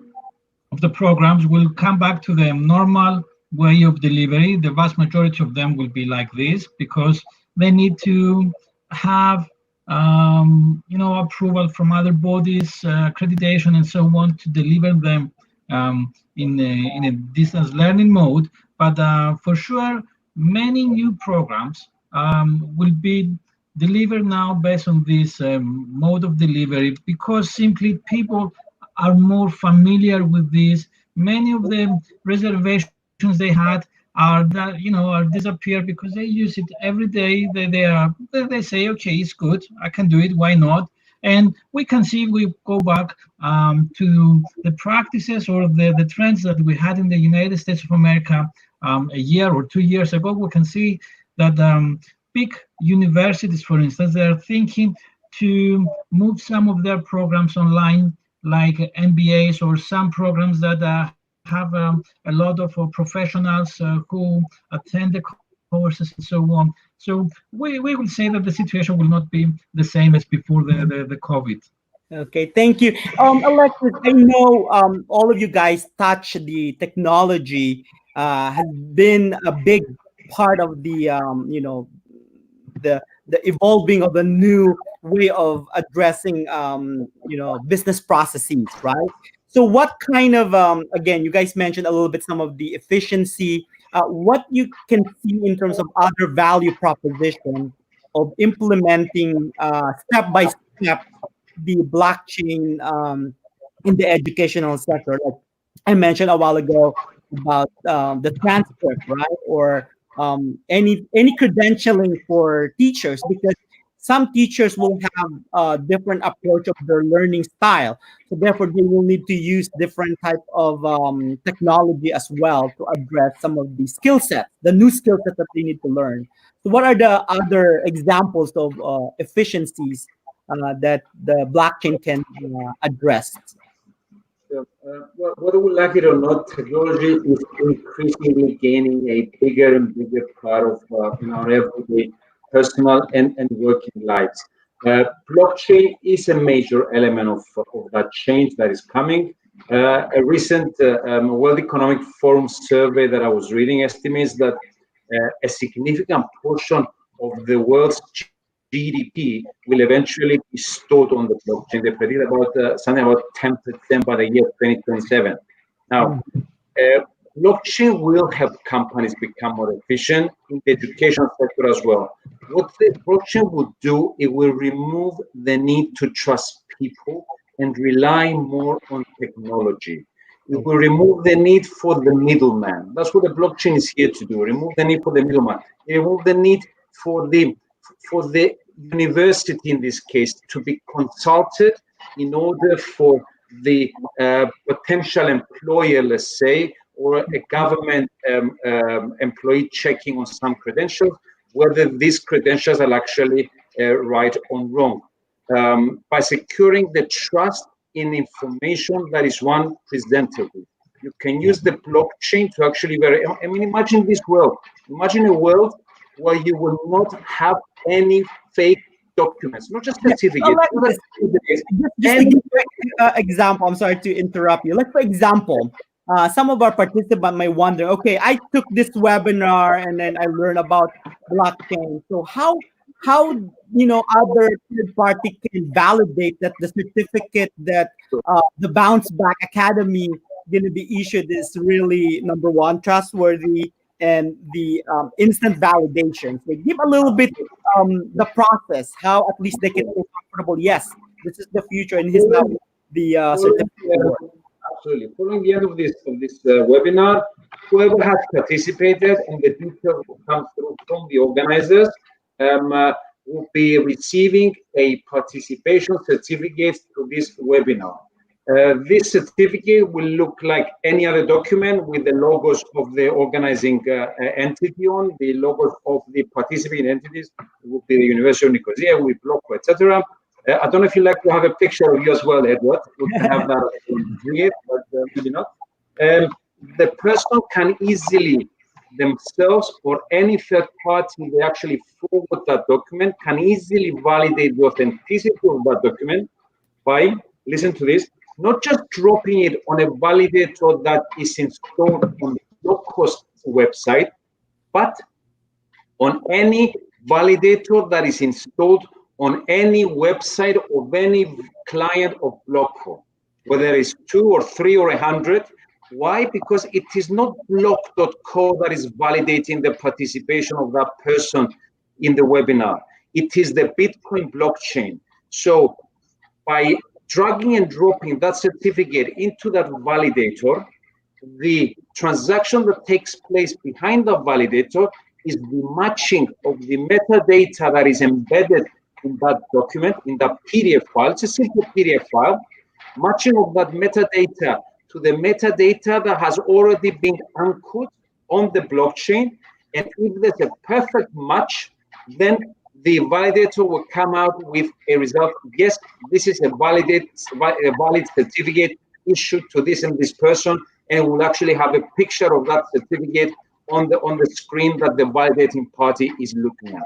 of the programs will come back to the normal way of delivery. The vast majority of them will be like this because they need to have approval from other bodies, accreditation, and so on to deliver them in a distance learning mode. But for sure, many new programs will be delivered now based on this mode of delivery, because simply people are more familiar with this. Many of the reservations they had are disappeared because they use it every day. They say, okay, it's good, I can do it, why not? And we can see, we go back to the practices or the trends that we had in the United States of America a year or 2 years ago. We can see that big universities, for instance, they are thinking to move some of their programs online, like MBAs, or some programs that have a lot of professionals who attend the courses and so on. So we will say that the situation will not be the same as before the COVID. Okay, thank you. Alexis, I know all of you guys touch the technology, has been a big part of the the evolving of a new way of addressing business processes, right? So what kind of again, you guys mentioned a little bit some of the efficiency, what you can see in terms of other value proposition of implementing step by step the blockchain in the educational sector. Like I mentioned a while ago about the transcript, right? Or any credentialing for teachers, because some teachers will have a different approach of their learning style. So therefore, they will need to use different type of technology as well to address some of the skill sets, the new skill sets that they need to learn. So what are the other examples of efficiencies that the blockchain can address? Whether we like it or not, technology is increasingly gaining a bigger and bigger part of in our everyday personal and working lives. Blockchain is a major element of that change that is coming. A recent World Economic Forum survey that I was reading estimates that a significant portion of the world's GDP will eventually be stored on the blockchain. They predict about something about 10% by the year 2027. Now, blockchain will help companies become more efficient in the education sector as well. What the blockchain will do, it will remove the need to trust people and rely more on technology. It will remove the need for the middleman. That's what the blockchain is here to do, remove the need for the middleman. Remove the need for the university, in this case, to be consulted in order for the potential employer, let's say, or a government employee checking on some credentials, whether these credentials are actually right or wrong. By securing the trust in information that is one presentable. You can use the blockchain to actually I mean, imagine this world. Imagine a world where you will not have any fake documents, not just certificates. Just to give an example, I'm sorry to interrupt you. Like, for example, some of our participants may wonder, okay, I took this webinar and then I learned about blockchain. So how other third party can validate that the certificate that the Bounce Back Academy going to be issued is really, number one, trustworthy, and the instant validation. So give a little bit the process, how at least they can feel comfortable. Yes, this is the future, and here's how the certificate works. Absolutely. Following the end of this webinar, whoever has participated and the details will come through from the organizers will be receiving a participation certificate to this webinar. This certificate will look like any other document with the logos of the organizing entity on, the logos of the participating entities. It will be the University of Nicosia, with Bloco, etc. I don't know if you'd like to have a picture of you as well, Edward. We can have that here, but maybe not. The person can easily themselves or any third party they actually forward that document can easily validate the authenticity of that document by, listen to this, not just dropping it on a validator that is installed on the low-cost website, but on any validator that is installed on any website of any client of Blockful, whether it's 2 or 3 or 100. Why? Because it is not block.co that is validating the participation of that person in the webinar. It is the Bitcoin blockchain. So by dragging and dropping that certificate into that validator, the transaction that takes place behind the validator is the matching of the metadata that is embedded in that document, in that PDF file. It's a simple PDF file, matching of that metadata to the metadata that has already been anchored on the blockchain. And if there's a perfect match, then the validator will come out with a result. Yes, this is a valid certificate issued to this and this person, and we'll actually have a picture of that certificate on the screen that the validating party is looking at.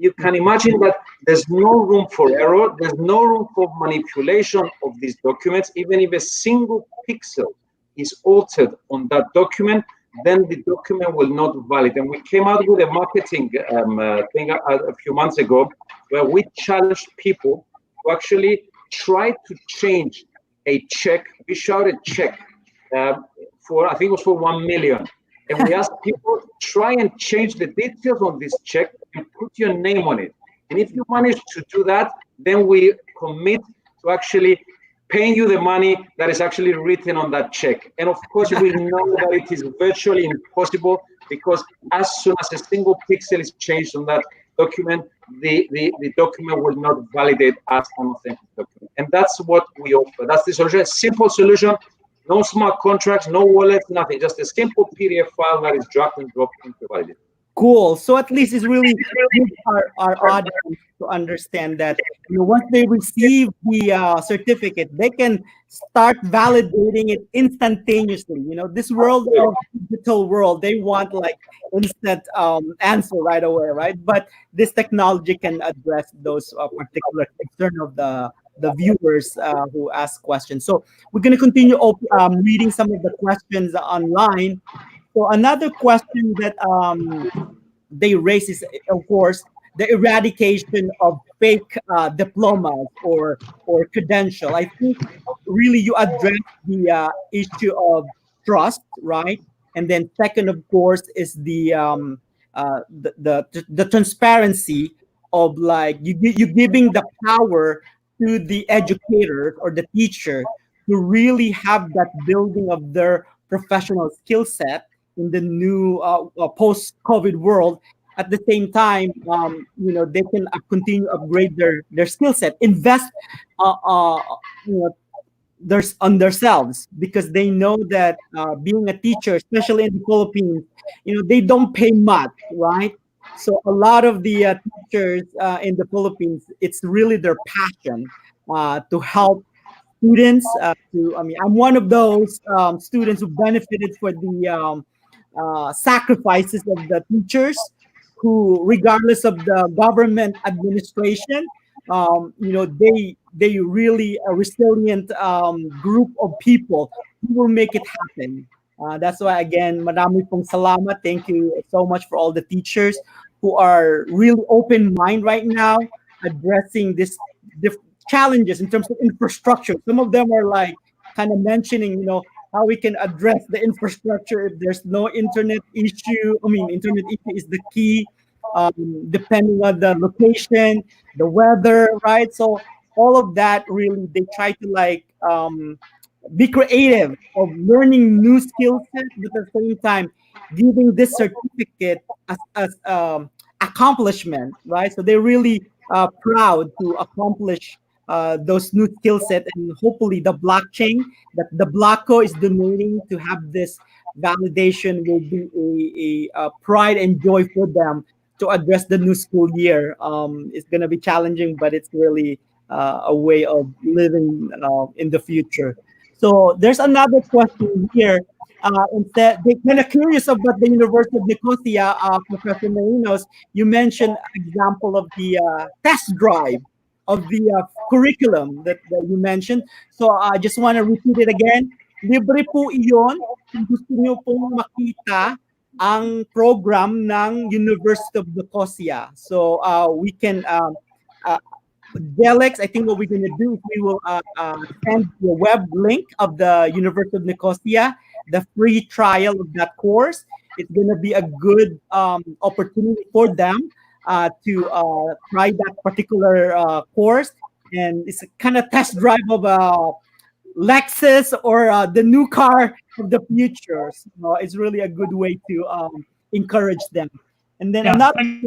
You can imagine that there's no room for error, there's no room for manipulation of these documents. Even if a single pixel is altered on that document, then the document will not valid. And we came out with a marketing thing a few months ago where we challenged people to actually try to change a check. We showed a check for, I think it was for 1 million. And we asked people, try and change the details on this check and put your name on it. And if you manage to do that, then we commit to actually paying you the money that is actually written on that check. And of course, we know that it is virtually impossible, because as soon as a single pixel is changed on that document, the document will not validate as an authentic document. And that's what we offer. That's the solution, a simple solution. No smart contracts, no wallets, nothing. Just a simple PDF file that is dragged and dropped into Validator. Cool. So at least it's really good for our audience to understand that, once they receive the certificate, they can start validating it instantaneously. This world of digital world, they want like instant answer right away, right? But this technology can address those particular concern of the viewers who ask questions. So we're going to continue reading some of the questions online. So another question that they raise is, of course, the eradication of fake diplomas or credential. I think really you address the issue of trust, right? And then second, of course, is the transparency of like you giving the power to the educator or the teacher to really have that building of their professional skill set in the new post-COVID world. At the same time, they can continue to upgrade their skill set, invest, there's on themselves, because they know that being a teacher, especially in the Philippines, they don't pay much, right? So a lot of the teachers in the Philippines, it's really their passion to help students. I'm one of those students who benefited for the sacrifices of the teachers, who, regardless of the government administration, they really a resilient group of people who will make it happen. That's why, again, marami pong salamat. Thank you so much for all the teachers who are really open mind right now, addressing this challenges in terms of infrastructure. Some of them are like kind of mentioning, how we can address the infrastructure if there's no internet issue. Internet issue is the key, depending on the location, the weather, right? So all of that, really, they try to like be creative of learning new skill sets, but at the same time giving this certificate as accomplishment, right? So they're really proud to accomplish those new skill set, and hopefully the blockchain that the Blocko is donating to have this validation will be a pride and joy for them to address the new school year. It's going to be challenging, but it's really a way of living in the future. So there's another question here. Instead, they're kind of curious about the University of Nicosia, Professor Marinos. You mentioned example of the test drive of the curriculum that you mentioned. So I just want to repeat it again. Libre po iyon kung gusto niyo pong makita ang program ng University of Nicosia. So we can, Delex, I think what we're going to do is we will send the web link of the University of Nicosia, the free trial of that course. It's going to be a good opportunity for them to try that particular course, and it's a kind of test drive of a Lexus or the new car of the future. So it's really a good way to encourage them. And then another thank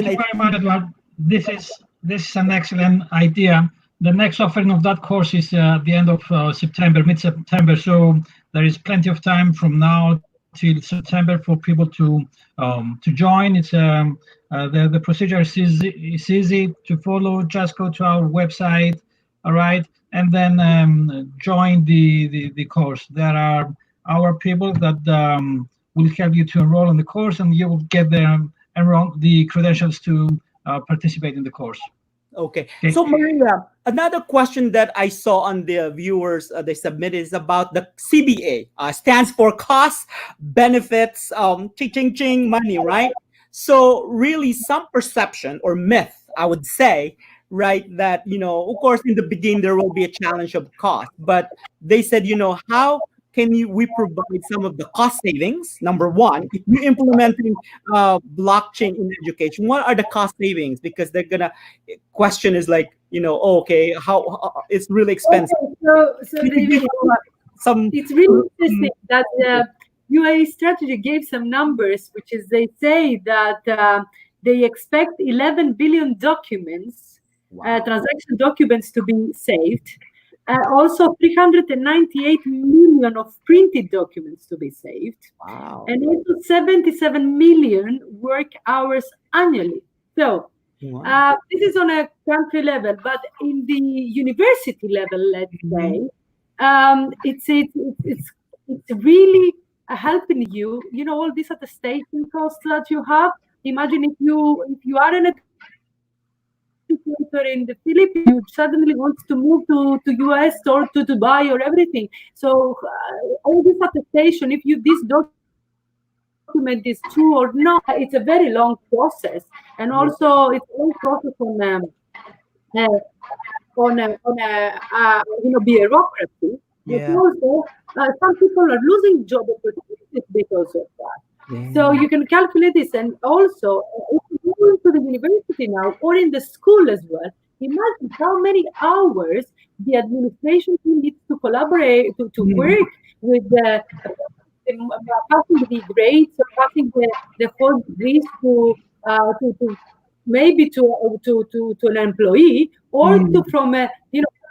you very much, Edward. This is an excellent idea. The next offering of that course is at the end of September, mid-September. So there is plenty of time from now till September for people to join. It's the procedure is easy to follow. Just go to our website, all right, and then join the course. There are our people that will help you to enroll in the course, and you will get the credentials to participate in the course. Okay. So Maria, another question that I saw on the viewers they submitted is about the CBA. Stands for cost, benefits, ching money, right? So really some perception or myth, I would say, right, that, of course, in the beginning, there will be a challenge of cost, but they said, how can we provide some of the cost savings? Number one, if you're implementing blockchain in education, what are the cost savings? Because they're gonna question is like, okay, how it's really expensive. Okay, so David, it's really interesting that the UAE strategy gave some numbers, which is they say that they expect 11 billion documents, transaction documents, to be saved. Also 398 million of printed documents to be saved. Wow. And also 77 million work hours annually. So Wow. this is on a country level, but in the university level, let's say, it's really helping you. You know, all these attestation costs that you have. Imagine if you are an educator in the Philippines, you suddenly want to move to US or to Dubai or everything. So all this attestation, if this document is true or not, it's a very long process, and also it's a long process on bureaucracy. But also, some people are losing job opportunities because of that. So you can calculate this, and also if you go into the university now or in the school as well, imagine how many hours the administration team needs to collaborate to work with the passing the grades or passing the 4 degrees to maybe to an employee, or to from a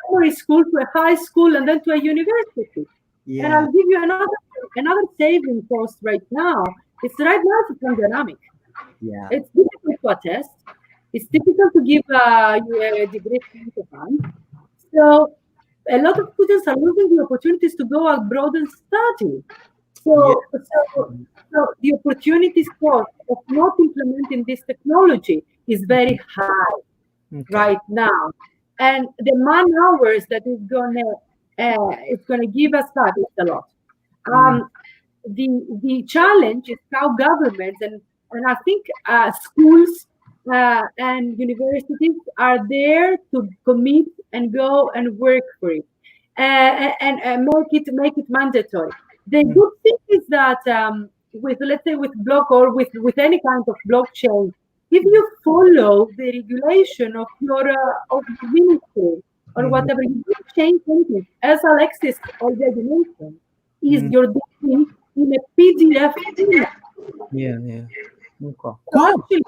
primary school to a high school and then to a university. And I'll give you another saving cost right now. It's a pandemic. It's difficult to attest. It's difficult to give you a degree to hand. So a lot of students are losing the opportunities to go abroad and study. So the opportunities cost of not implementing this technology is very high right now, and the man hours that is gonna give us that is a lot. The challenge is how governments and I think schools and universities are there to commit and go and work for it, and make it mandatory. The good thing is that with, let's say, with block or with any kind of blockchain, if you follow the regulation of your of the ministry or whatever, you don't change anything. As Alexis already mentioned, is your document in a PDF. Okay. So actually,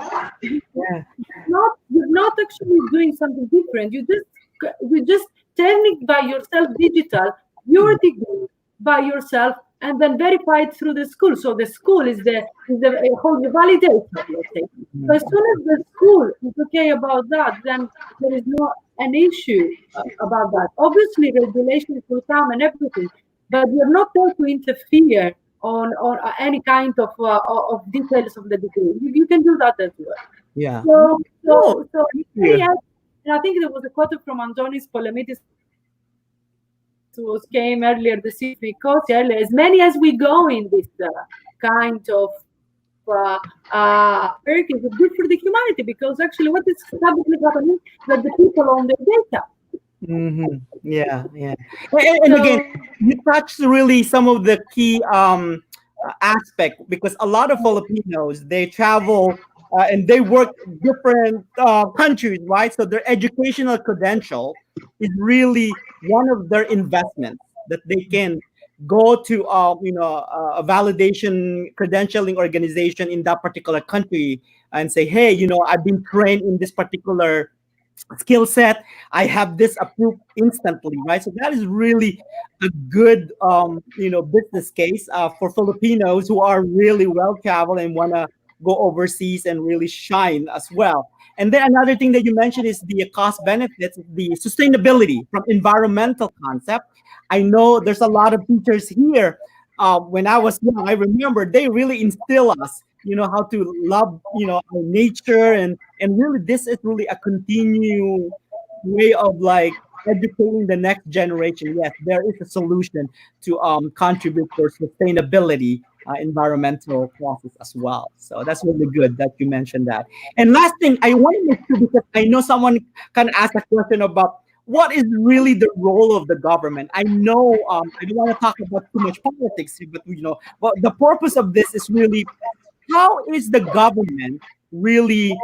you're not actually doing something different. You just turning by yourself digital your degree by yourself, and then verify it through the school. So the school is the validator, let's say. So as soon as the school is okay about that, then there is no an issue about that. Obviously, regulations will come and everything, but you're not there to interfere on any kind of details of the degree. You can do that as well. So and I think there was a quote from Antonis Polemitis who came earlier this year, because as many as we go in this kind of work is good for the humanity, because actually what is happening that the people own their data. And again, you touched really some of the key aspect, because a lot of Filipinos, they travel and they work different countries, right? So their educational credential is really one of their investments, that they can go to a validation credentialing organization in that particular country and say, hey, I've been trained in this particular skill set, I have this approved instantly, right? So that is really a good business case for Filipinos who are really well traveled and want to go overseas and really shine as well. And then another thing that you mentioned is the cost benefits, the sustainability from environmental concept. I know there's a lot of teachers here. When I was young, I remember they really instill us, how to love, our nature, and really this is really a continued way of like educating the next generation. Yes, there is a solution to contribute for sustainability, environmental process as well. So that's really good that you mentioned that. And last thing I want to make sure, because I know someone can ask a question about what is really the role of the government. I know I don't want to talk about too much politics, but the purpose of this is really, how is the government really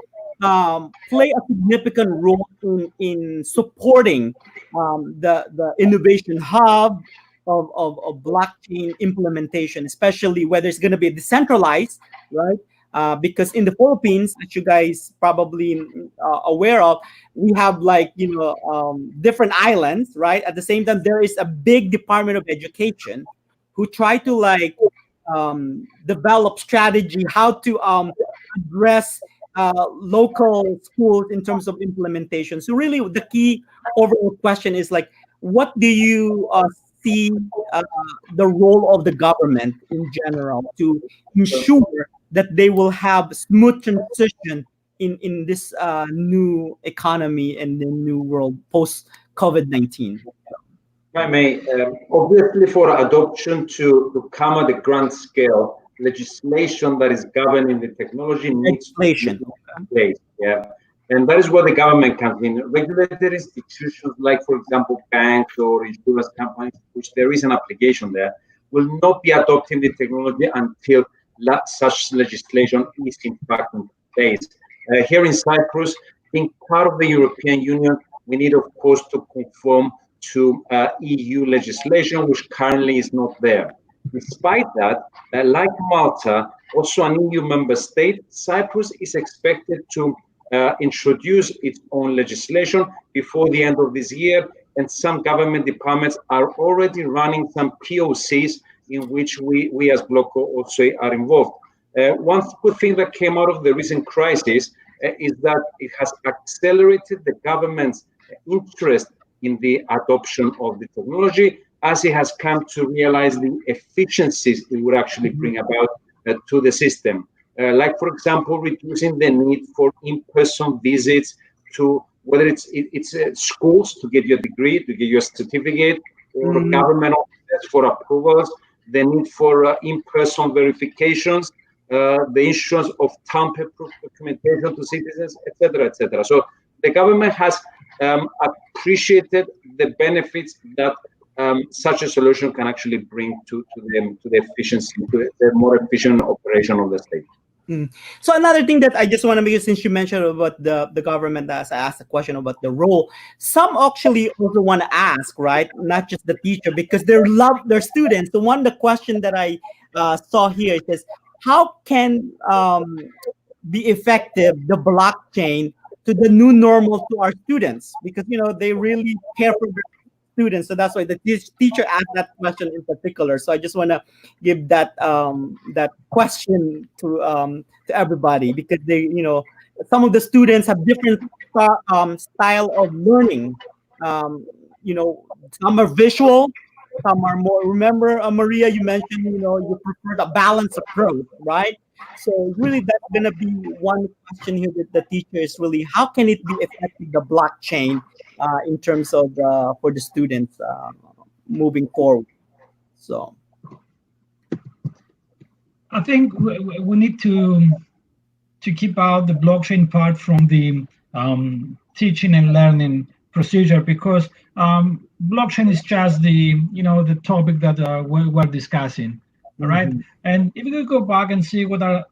play a significant role in supporting the innovation hub of blockchain implementation, especially whether it's going to be decentralized, right? because in the Philippines, as you guys probably aware of, we have like different islands, right? At the same time, there is a big Department of Education who try to like develop strategy how to address local schools in terms of implementation. So really, the key overall question is like, what do you see the role of the government in general to ensure that they will have smooth transition in this new economy and the new world post COVID-19? If I may, obviously for adoption to come at a grand scale, legislation that is governing the technology needs to be in place. Yeah. And that is where the government comes in. Regulated institutions like, for example, banks or insurance companies, which there is an application there, will not be adopting the technology until such legislation is in fact in place. Here in Cyprus, being part of the European Union, we need, of course, to conform to EU legislation, which currently is not there. Despite that, like Malta, also an EU member state, Cyprus is expected to introduce its own legislation before the end of this year, and some government departments are already running some POCs in which we as Bloco also are involved. One good thing that came out of the recent crisis is that it has accelerated the government's interest in the adoption of the technology, as it has come to realize the efficiencies it would actually bring about to the system. Like, for example, reducing the need for in-person visits to whether it's schools to get your degree, to get your certificate, or government offices for approvals, the need for in-person verifications, the issuance of tamper-proof documentation to citizens, etc., etc. So the government has appreciated the benefits that such a solution can actually bring to the efficiency, to the more efficient operation of the state. So another thing that I just want to make, since you mentioned about the government, as I asked a question about the role, some actually also want to ask, right? Not just the teacher, because they love their students. The question that I saw here is, how can be effective the blockchain to the new normal to our students? Because they really care for their students, so that's why the teacher asked that question in particular. So I just want to give that that question to everybody, because they some of the students have different style of learning. Some are visual, some are more. Remember, Maria, you mentioned you prefer the balanced approach, right? So really, that's gonna be one question here with the teacher is really, how can it be effective, the blockchain, in terms of for the students moving forward? So I think we need to keep out the blockchain part from the teaching and learning procedure, because blockchain is just the topic that we're discussing. All right. And if we go back and see what are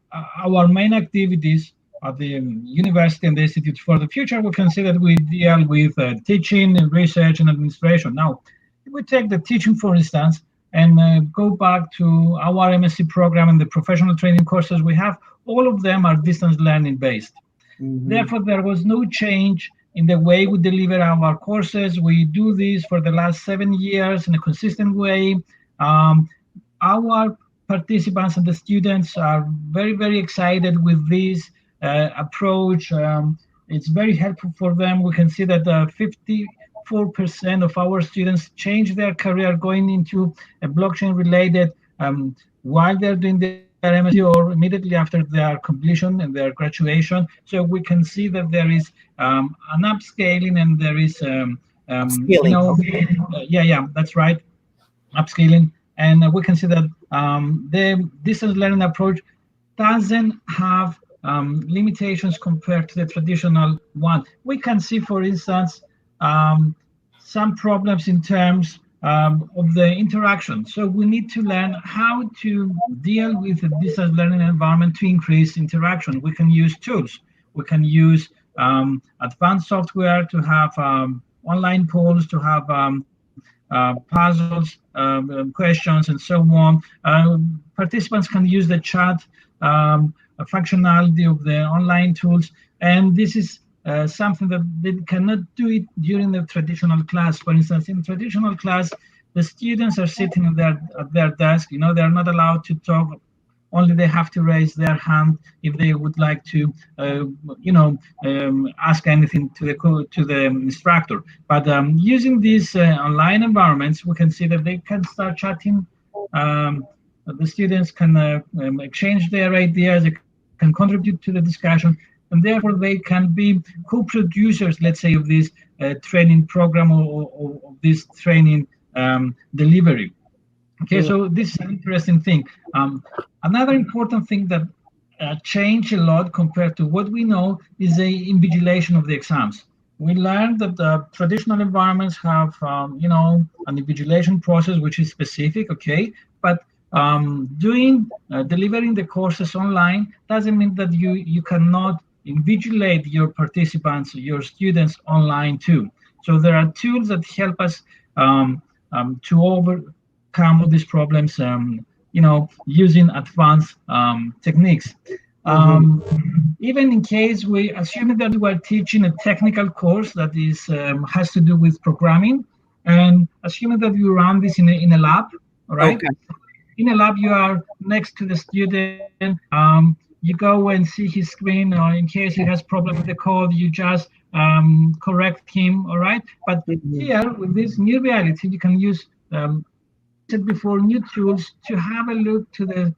our main activities at the university and the Institute for the Future, we can see that we deal with teaching and research and administration. Now, if we take the teaching, for instance, and go back to our MSc program and the professional training courses we have, all of them are distance learning based. Therefore, there was no change in the way we deliver our courses. We do this for the last 7 years in a consistent way. Our participants and the students are very, very excited with this approach. It's very helpful for them. We can see that 54% of our students change their career going into a blockchain related while they're doing their MSc or immediately after their completion and their graduation. So we can see that there is an upscaling and there is upscaling. That's right, upscaling. And we can see that the distance learning approach doesn't have limitations compared to the traditional one. We can see, for instance, some problems in terms of the interaction. So we need to learn how to deal with the distance learning environment to increase interaction. We can use tools. We can use advanced software to have online polls, to have puzzles, questions, and so on. Participants can use the chat functionality of the online tools, and this is something that they cannot do it during the traditional class. For instance, in traditional class, the students are sitting at their desk. They're not allowed to talk. Only they have to raise their hand if they would like to, ask anything to the instructor. But using these online environments, we can see that they can start chatting. The students can exchange their ideas, they can contribute to the discussion, and therefore they can be co-producers, let's say, of this training program or this training delivery. Okay, so this is an interesting thing. Another important thing that changed a lot compared to what we know is the invigilation of the exams. We learned that the traditional environments have, an invigilation process which is specific, okay, but delivering the courses online doesn't mean that you cannot invigilate your participants, your students online too. So there are tools that help us to overcome all these problems, using advanced techniques. Even in case we assume that we are teaching a technical course that is has to do with programming, and assuming that you run this in a lab, all right? Okay. In a lab, you are next to the student. You go and see his screen, or in case he has problem with the code, you just correct him, all right? But here, with this new reality, you can use said before, new tools to have a look to the.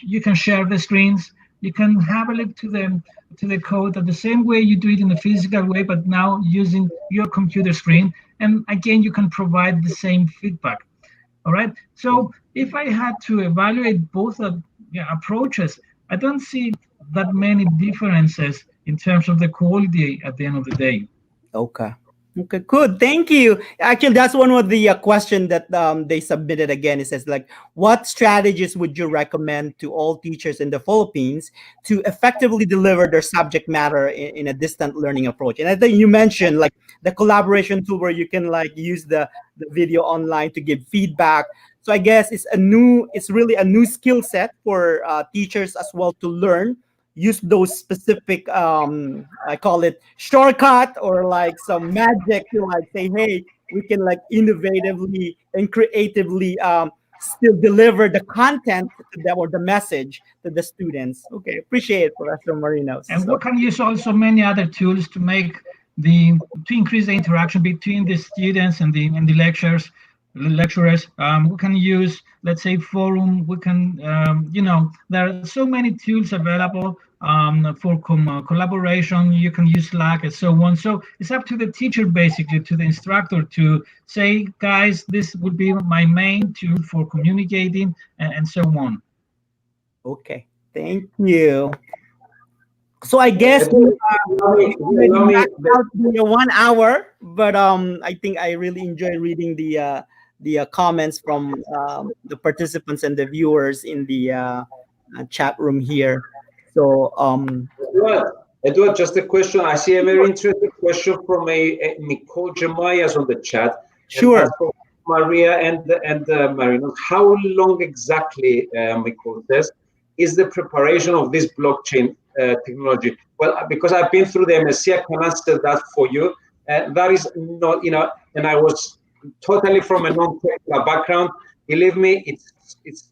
You can share the screens. You can have a look to the code at the same way you do it in a physical way, but now using your computer screen. And again, you can provide the same feedback. All right. So if I had to evaluate both approaches, I don't see that many differences in terms of the quality at the end of the day. Okay. Okay, good. Thank you. Actually, that's one of the question that they submitted again. It says, like, what strategies would you recommend to all teachers in the Philippines to effectively deliver their subject matter in a distant learning approach? And I think you mentioned like the collaboration tool where you can like use the video online to give feedback. So I guess it's really a new skill set for teachers as well to learn. Use those specific, I call it shortcut or like some magic to like say, hey, we can like innovatively and creatively still deliver the content to them or the message to the students. Okay, appreciate it, Professor Marinos. And we can use also many other tools to to increase the interaction between the students and the lecturers. We can use, let's say, forum. We can, there are so many tools available for collaboration. You can use Slack and so on. So it's up to the teacher, basically, to the instructor to say, guys, this would be my main tool for communicating and so on. Okay, thank you. So I guess we back out to 1 hour, but I think I really enjoy reading the comments from the participants and the viewers in the chat room here. So Edward, just a question. I see a very interesting question from Nicole Jemayas on the chat. Sure. Maria and Marinos, how long exactly, Nicole says, is the preparation of this blockchain technology? Well, because I've been through the MSc, I can answer that for you. That is not, and I was totally from a non-technical background. Believe me, it's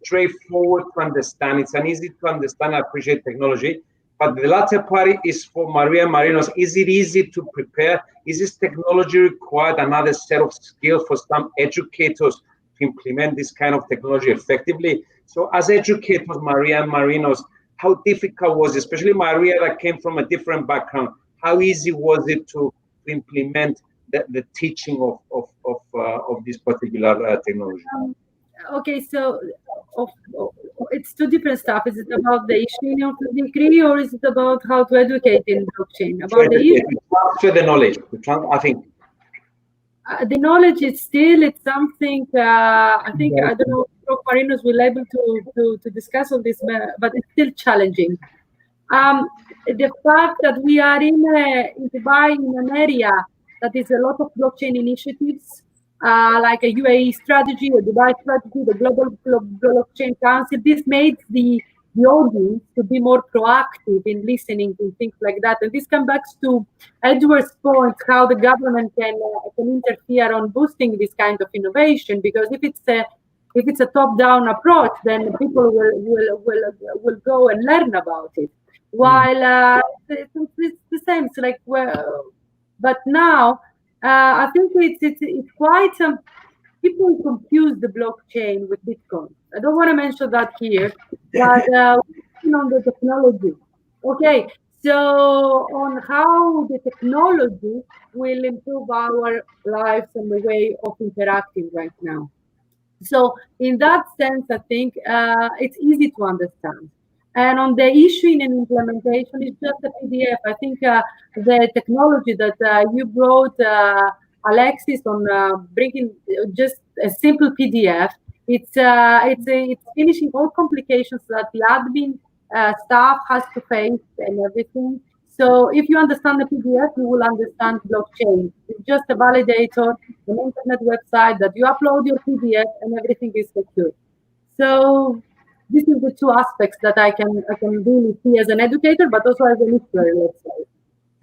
straightforward to understand. It's an easy to understand. I appreciate technology. But the latter part is for Maria Marinos. Is it easy to prepare? Is this technology required another set of skills for some educators to implement this kind of technology effectively? So as educators, Maria Marinos, how difficult was it, especially Maria that came from a different background, how easy was it to implement the teaching of this particular technology? Okay, so it's two different stuff. Is it about the issuing of the degree, or is it about how to educate in blockchain? About the transfer the knowledge. I think the knowledge is still it's something. I think I don't know if Marinos will be able to discuss on this, but it's still challenging. The fact that we are in Dubai, in an area that is a lot of blockchain initiatives. Like a UAE strategy, a Dubai strategy, the Global Blockchain Council. This makes the the audience to be more proactive in listening to things like that. And this comes back to Edward's point, how the government can interfere on boosting this kind of innovation. Because if it's a top-down approach, then people will go and learn about it. While it's the same. It's like, well, but now I think it's quite people confuse the blockchain with Bitcoin. I don't want to mention that here, but on the technology. Okay, so on how the technology will improve our lives and the way of interacting right now. So in that sense, I think it's easy to understand. And on the issuing and implementation, it's just a PDF. I think the technology that you brought, Alexis, on bringing just a simple PDF, it's finishing all complications that the admin staff has to face and everything. So if you understand the PDF, you will understand blockchain. It's just a validator, an internet website that you upload your PDF and everything is secure. So this is the two aspects that I can really see as an educator, but also as a listener, let's say.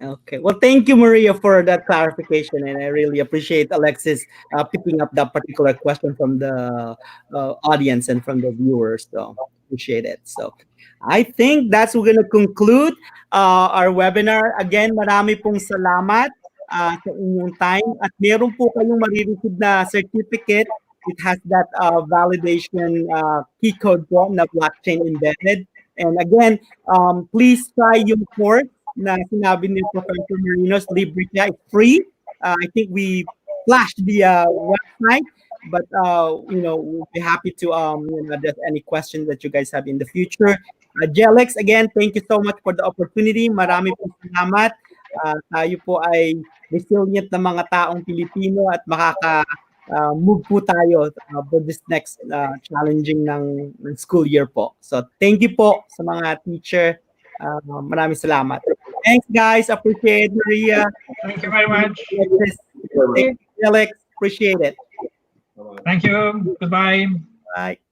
Okay. Well, thank you, Maria, for that clarification, and I really appreciate Alexis picking up that particular question from the audience and from the viewers. So appreciate it. So I think that's going to conclude our webinar. Again, marami pong salamat sa inyong time. At meron po kayong marireceive na certificate. It has that validation key code po na blockchain embedded. And again, please try yung course na sinabi ni Professor Marinos, Librica. It's free. I think we flashed the website, but we'll be happy to address any questions that you guys have in the future. Jelex, again, thank you so much for the opportunity. Marami po salamat. Tayo po ay resilient na mga taong Pilipino at move po tayo for this next challenging ng school year po. So thank you po sa mga teacher. Maraming salamat. Thanks, guys. Appreciate it, Maria. Thank you very much. Thank you, Alex. Appreciate it. Thank you. Goodbye. Bye.